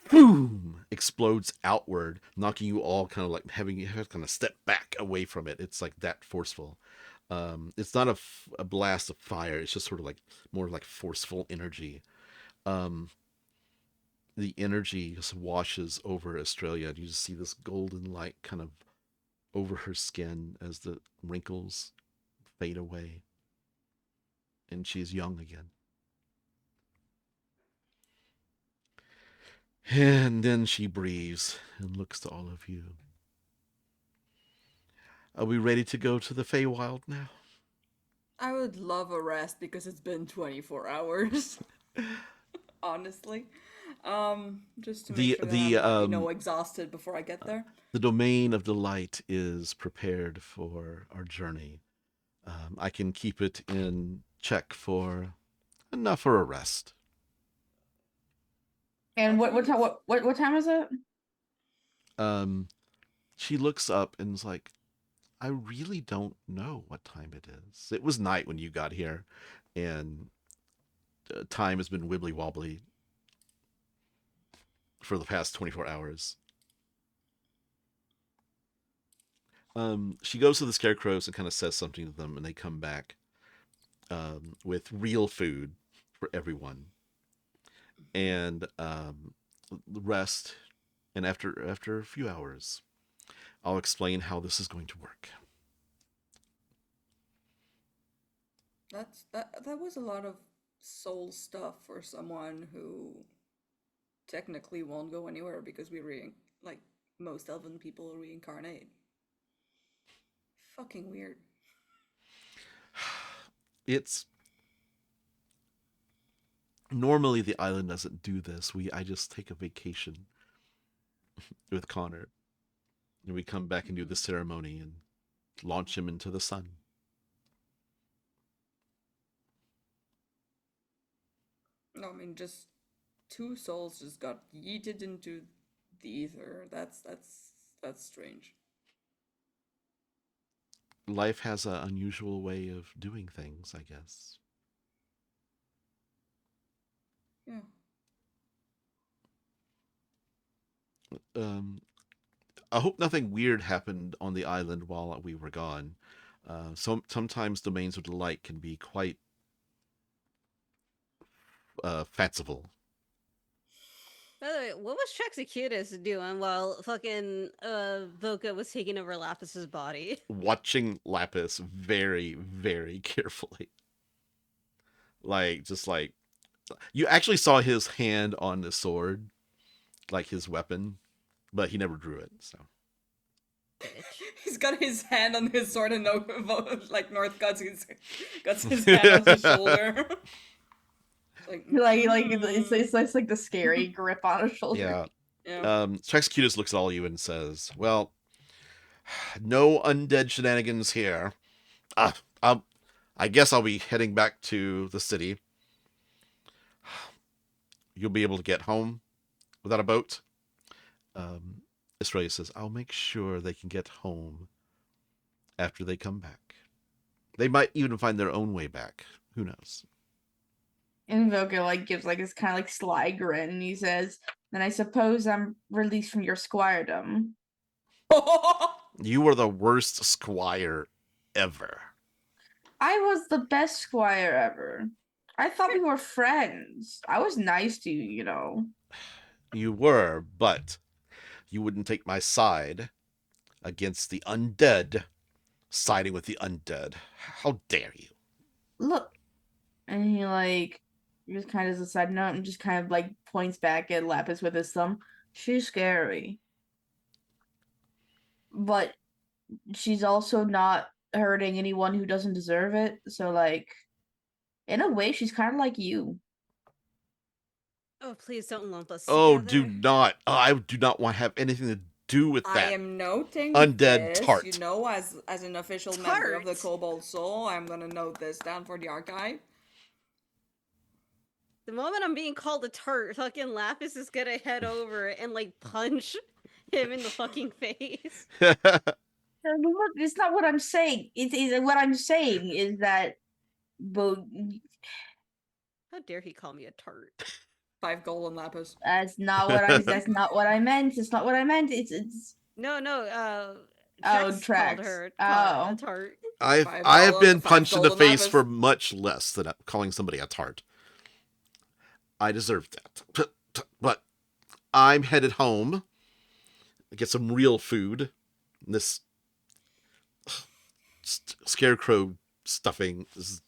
boom, explodes outward, knocking you all kind of like having you kind of step back away from it. It's like that forceful. It's not a blast of fire. It's just sort of like more like forceful energy. The energy just washes over Estrella, and you just see this golden light kind of over her skin as the wrinkles fade away, and she's young again. And then she breathes and looks to all of you. Are we ready to go to the Feywild now? I would love a rest because it's been 24 hours. Honestly. Just to make sure that I'm not, exhausted before I get there. The domain of delight is prepared for our journey. I can keep it in check for enough for a rest. And what time is it? She looks up and is like, I really don't know what time it is. It was night when you got here, and time has been wibbly wobbly for the past 24 hours. She goes to the scarecrows and kind of says something to them, and they come back with real food for everyone. And the rest, and after a few hours, I'll explain how this is going to work. That was a lot of soul stuff for someone who technically won't go anywhere because like most elven people reincarnate. Fucking weird. It's normally the island doesn't do this. I just take a vacation with Connor, and we come back and do the ceremony and launch him into the sun. No, I mean, just 2 souls just got yeeted into the ether. That's strange. Life has an unusual way of doing things, I guess. Yeah. I hope nothing weird happened on the island while we were gone. Sometimes domains of delight can be quite fanciful. By the way, what was Trexacutus doing while fucking Voka was taking over Laphus's body? Watching Laphus very, very carefully. Just like you actually saw his hand on the sword, like his weapon, but he never drew it. So he's got his hand on his sword, and like North got his hand on his shoulder. It's like the scary grip on his shoulder. Yeah. Trexacutus looks at all of you and says, "Well, no undead shenanigans here. I guess I'll be heading back to the city. You'll be able to get home without a boat." Estrella says, "I'll make sure they can get home after they come back. They might even find their own way back. Who knows?" And Voka gives this kind of sly grin, and he says, "Then I suppose I'm released from your squiredom." You were the worst squire ever. I was the best squire ever. I thought we were friends. I was nice to you, you know. You were, but you wouldn't take my side against the undead, siding with the undead. How dare you? Look. And he just kind of as a side note and just kind of points back at Laphus with his thumb. She's scary. But she's also not hurting anyone who doesn't deserve it. So in a way, she's kind of like you. Oh, please don't lump us Oh, together. do not. I do not want to have anything to do with that. I am noting undead this, tart. You know, as an official member of the Kobold Soul, I'm gonna note this down for the archive. The moment I'm being called a tart, fucking Laphus is gonna head over and punch him in the fucking face. Look, it's not what I'm saying. What I'm saying is that How dare he call me a tart? 5 gold on Laphus. That's not what I. That's not what I meant. It's not what I meant. It's. No. Trex called her a tart. I have been punched in the face for much less than calling somebody a tart. I deserve that. But I'm headed home. Get some real food. This scarecrow stuffing is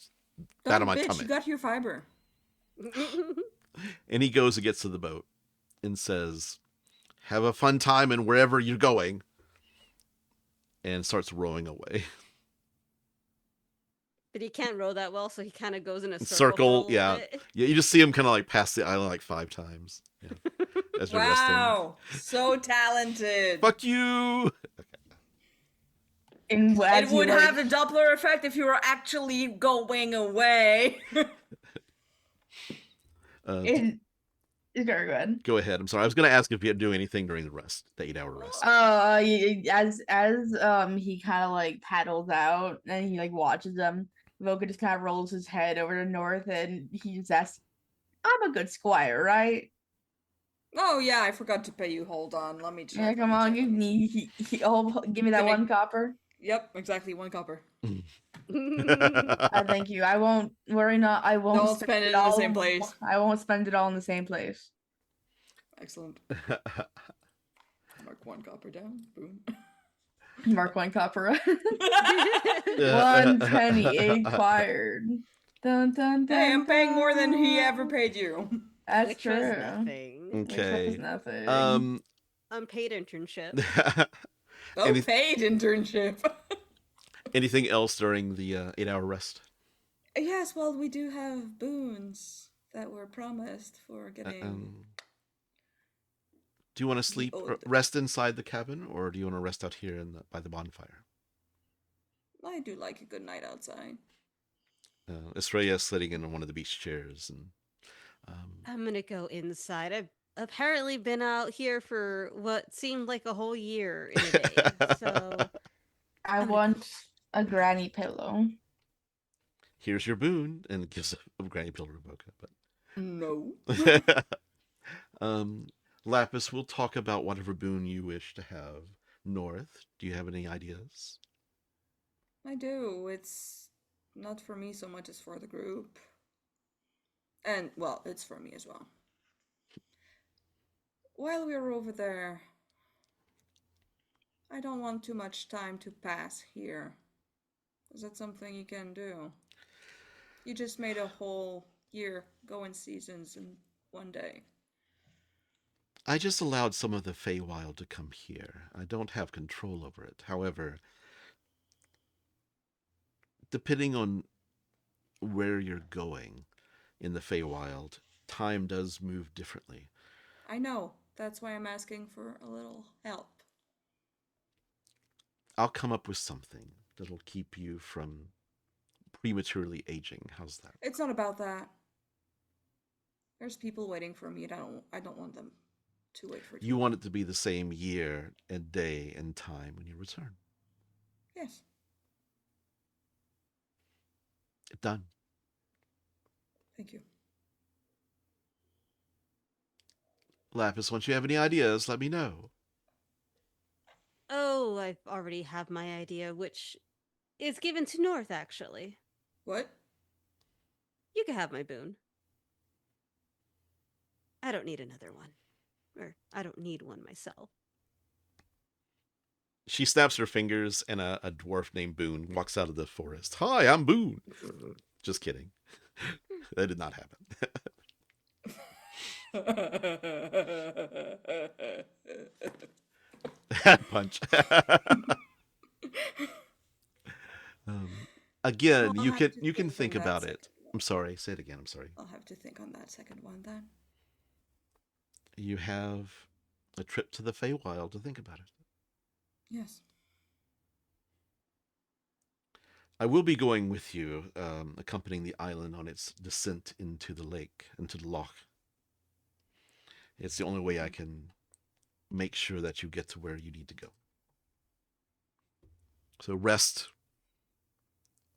out of my tummy. You got your fiber. And he goes and gets to the boat and says, "Have a fun time and wherever you're going." and starts rowing away. But he can't row that well, so he kind of goes in a circle. Circle, for a yeah. little bit. Yeah, you just see him kind of like pass the island like 5 times. Yeah, as you're resting. Wow, so talented. Fuck you! It would have the Doppler effect if you were actually going away. Go ahead. Go ahead. I'm sorry. I was going to ask if you had to do anything during the 8-hour rest. As he kind of like paddles out and he like watches them, Voka just kind of rolls his head over to North and he just asks, "I'm a good squire, right?" Oh yeah, I forgot to pay you. Hold on, let me check. Yeah, come on, give me that 1 copper. Yep, exactly 1 copper. Thank you. I won't worry. I won't. Don't spend it in the same place. I won't spend it all in the same place. Excellent. Mark 1 copper down. Boom. Mark 1 copper. 1 penny acquired. Dun, dun, dun, Hey, I'm paying more than he ever paid you. That's Which true. was nothing. Okay. Which was nothing. Unpaid internship. Paid internship. Anything else during the 8-hour rest? Yes, well, we do have boons that were promised for getting. Do you want to sleep, rest inside the cabin, or do you want to rest out here by the bonfire? I do like a good night outside. Estrella is sitting in one of the beach chairs, and I'm gonna go inside. I've apparently been out here for what seemed like a whole year in a day. So I want a granny pillow. Here's your boon, and it gives a granny pillow to Voka. But no. Laphus, we'll talk about whatever boon you wish to have. North, do you have any ideas? I do. It's not for me so much as for the group. And, well, it's for me as well. While we're over there, I don't want too much time to pass here. Is that something you can do? You just made a whole year go in seasons in 1 day. I just allowed some of the feywild to come here. I don't have control over it. However, depending on where you're going in the feywild, time does move differently. I know. That's why I'm asking for a little help. I'll come up with something that'll keep you from prematurely aging. How's that? It's not about that. There's people waiting for me, and I don't want them to wait for you. You want it to be the same year and day and time when you return. Yes. Done. Thank you. Laphus, once you have any ideas, let me know. Oh, I already have my idea, which is given to North, actually. What? You can have my boon. I don't need another one. Or, I don't need one myself. She snaps her fingers, and a dwarf named Boone walks out of the forest. Hi, I'm Boone. Just kidding. That did not happen. Punch. Again, Well, you can think on about that it. I'm sorry. Say it again. I'm sorry. I'll have to think on that second one then. You have a trip to the Feywild to think about it. Yes. I will be going with you, accompanying the island on its descent into the lake, into the loch. It's the only way I can make sure that you get to where you need to go. So rest,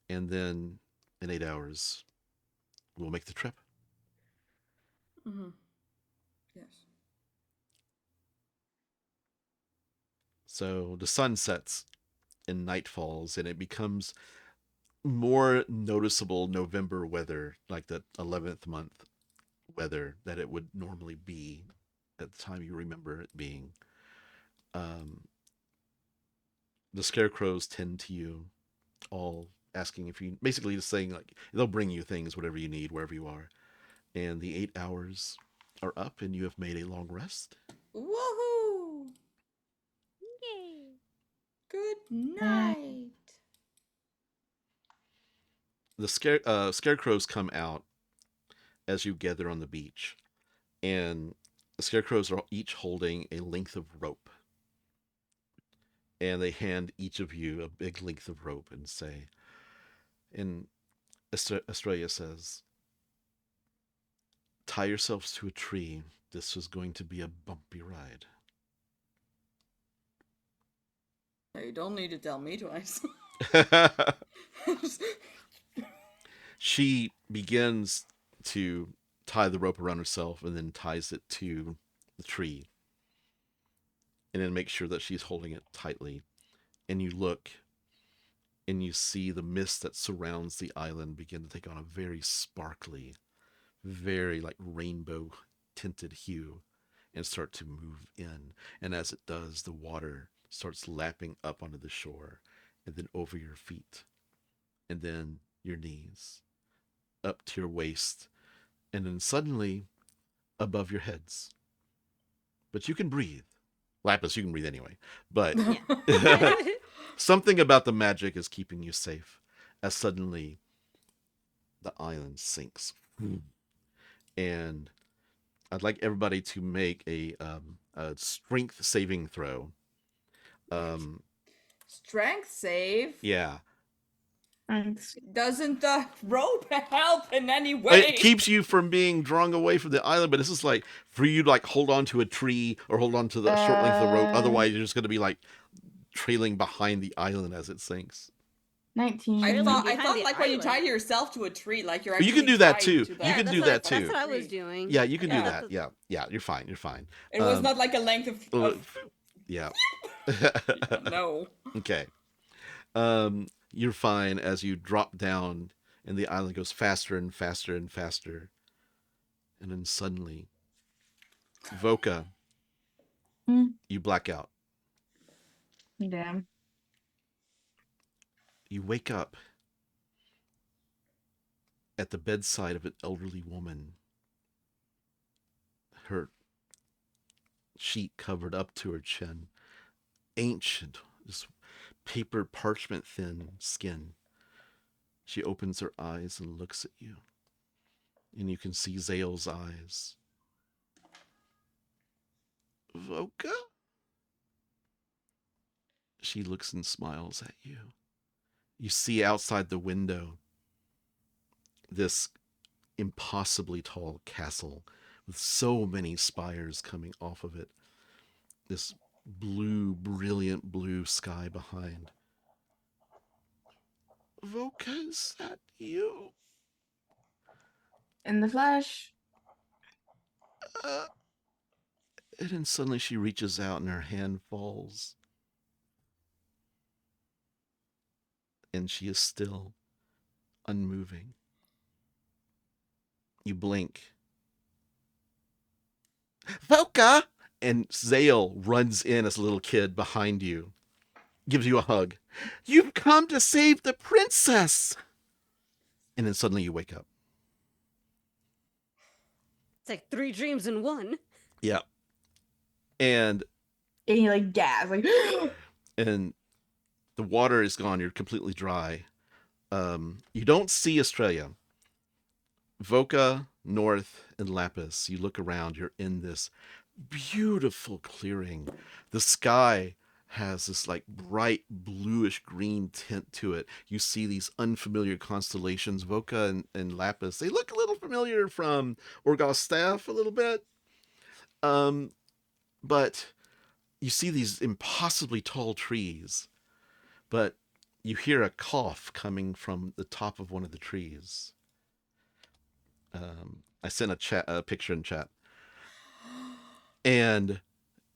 and then in 8 hours, we'll make the trip. Mm-hmm. Yes. So the sun sets and night falls, and it becomes more noticeable November weather, like the 11th month weather that it would normally be at the time you remember it being. The scarecrows tend to you, all asking if you, basically just saying, like, they'll bring you things, whatever you need, wherever you are. And the 8 hours are up, and you have made a long rest. Woohoo! Yay! Good night. The scarecrows come out as you gather on the beach, and the scarecrows are each holding a length of rope, and they hand each of you a big length of rope and say, and Estrella says, tie yourselves to a tree. This is going to be a bumpy ride. You don't need to tell me twice. She begins to tie the rope around herself and then ties it to the tree. And then makes sure that she's holding it tightly. And you look and you see the mist that surrounds the island begin to take on a very sparkly, very like rainbow tinted hue and start to move in. And as it does, the water starts lapping up onto the shore and then over your feet and then your knees up to your waist and then suddenly above your heads. But you can breathe. Laphus, you can breathe anyway. But something about the magic is keeping you safe as suddenly the island sinks. And I'd like everybody to make a strength saving throw. Strength save? Yeah. Thanks. Doesn't the rope help in any way? It keeps you from being drawn away from the island, but this is like for you to like hold on to a tree or hold on to the short length of the rope. Otherwise, you're just going to be like trailing behind the island as it sinks. 19. I Really thought behind the like when you island. tie yourself to a tree, like you're actually You can do that tied too. to You the- can do that's that what- too. That's what I was doing. Yeah, you can do Yeah. that. Yeah, you're fine. You're fine. It was not like a length of Yeah. no. Okay. You're fine as you drop down and the island goes faster and faster and faster. And then suddenly, Voka, you black out. Damn. You wake up at the bedside of an elderly woman, her sheet covered up to her chin, ancient, this paper parchment thin skin. She opens her eyes and looks at you, and you can see Zale's eyes. Voka? She looks and smiles at you. You see outside the window this impossibly tall castle with so many spires coming off of it. This blue, brilliant blue sky behind. Voka, is that you? In the flesh. And then suddenly she reaches out and her hand falls. And she is still unmoving. You blink. Voka! And Zale runs in as a little kid behind you. Gives you a hug. You've come to save the princess! And then suddenly you wake up. It's like 3 dreams in one. Yeah. And And he like gas, like and the water is gone. You're completely dry. You don't see Estrella. Voka, North, and Laphus. You look around. You're in this beautiful clearing. The sky has this like bright bluish green tint to it. You see these unfamiliar constellations. Voka and Laphus, they look a little familiar from Orgoth's staff a little bit. But you see these impossibly tall trees. But you hear a cough coming from the top of one of the trees. I sent a picture in chat. And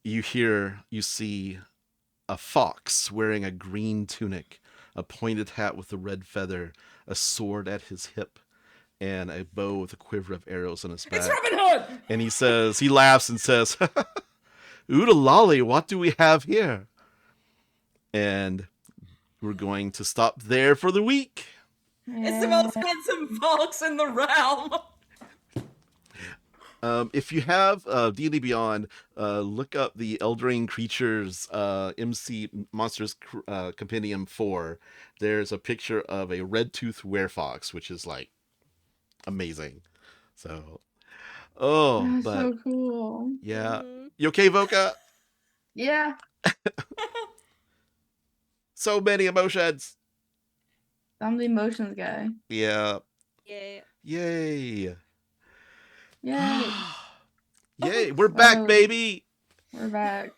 you see a fox wearing a green tunic, a pointed hat with a red feather, a sword at his hip, and a bow with a quiver of arrows on his back. It's Robin Hood! And he laughs and says, Oodle lolly, what do we have here? And we're going to stop there for the week. It's the most handsome fox in the realm! If you have D&D Beyond, look up the Eldring Creatures MC Monsters Compendium 4. There's a picture of a red-toothed werefox, which is like amazing. So, That's but so cool. yeah. You okay, Voka? Yeah. So many emotions. I'm the emotions guy. Yeah. Yeah. Yay. Yay. Yay. We're back, baby. We're back.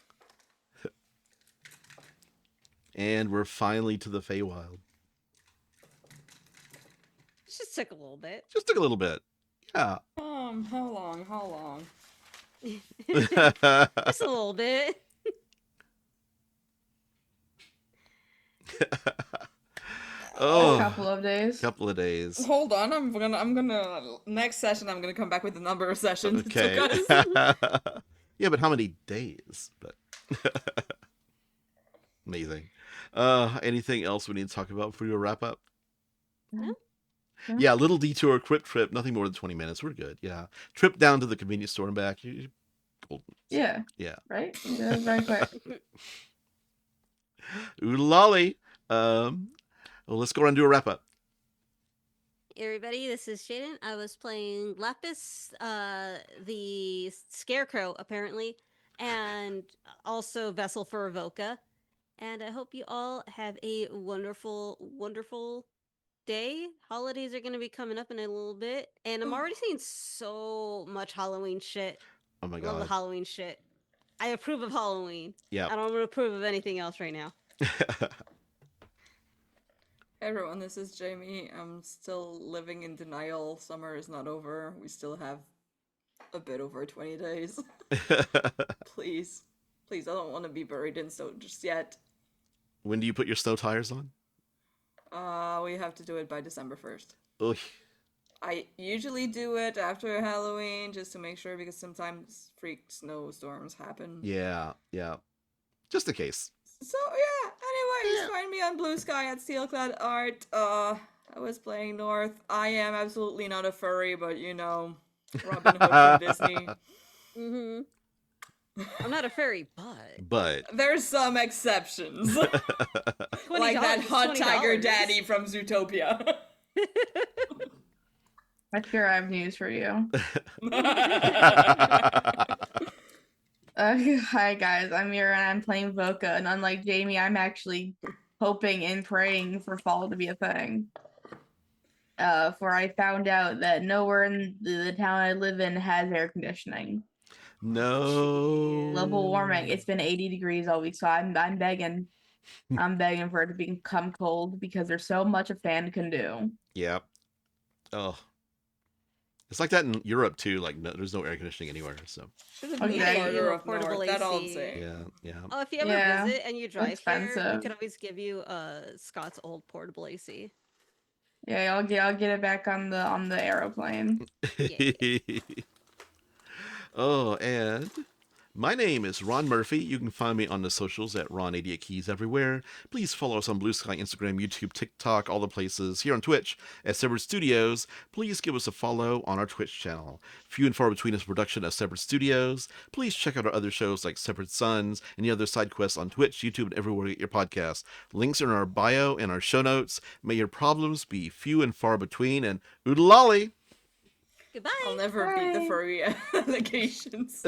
And we're finally to the Feywild. It just took a little bit. Just took a little bit. Yeah. How long? How long? Just a little bit. Oh, a couple of days. Couple of days. Hold on, I'm gonna next session. I'm gonna come back with the number of sessions. Okay. Yeah, but how many days? But amazing. Anything else we need to talk about before we wrap up? No. Yeah, little detour, quick trip, nothing more than 20 minutes. We're good. Yeah, trip down to the convenience store and back. Golden. Yeah. Yeah. Right. Yeah, very quick. Ooh lolly. Well, let's go around and do a wrap up. Hey everybody, this is Jaiden. I was playing Laphus, the Scarecrow, apparently, and also Vessel for Voka. And I hope you all have a wonderful, wonderful day. Holidays are going to be coming up in a little bit, and I'm already seeing so much Halloween shit. Oh my I love the god. Halloween shit. I approve of Halloween. Yeah. I don't approve of anything else right now. Hey everyone, this is Jaime. I'm still living in denial. Summer is not over. We still have a bit over 20 days. Please. Please, I don't want to be buried in snow just yet. When do you put your snow tires on? We have to do it by December 1st. Ugh. I usually do it after Halloween just to make sure because sometimes freak snowstorms happen. Yeah, yeah. Just in case. So yeah, anyways, find me on Blue Sky at Steelclad Art. I was playing North. I am absolutely not a furry, but you know, Robin Hood from Disney. Mm-hmm. I'm not a fairy, But There's some exceptions. $20 Like that is hot tiger $20. daddy from Zootopia. I fear I have news for you. Hi guys, I'm Mira and I'm playing Voka, and unlike Jaime, I'm actually hoping and praying for fall to be a thing. For I found out that nowhere in the town I live in has air conditioning. no. Global warming. It's been 80 degrees all week, so I'm begging. I'm begging for it to become cold because there's so much a fan can do. Yeah. Oh. It's like that in Europe too. Like there's no air conditioning anywhere. So Should have Okay. moved Yeah, you farther a up portable north. That all AC. say. yeah, yeah. Oh, if you ever Yeah, visit and you drive here, we expensive. could always give you Scott's old portable AC. Yeah, I'll get it back on the aeroplane. Oh, and my name is Ron Murphy. You can find me on the socials at Ron88Keys everywhere. Please follow us on Blue Sky, Instagram, YouTube, TikTok, all the places. Here on Twitch at Separate Studios. Please give us a follow on our Twitch channel. Few and Far Between is a production of Separate Studios. Please check out our other shows like Separate Sons and the other side quests on Twitch, YouTube, and everywhere you get your podcasts. Links are in our bio and our show notes. May your problems be few and far between, and oodalolly! Goodbye. I'll never beat the furry allegations.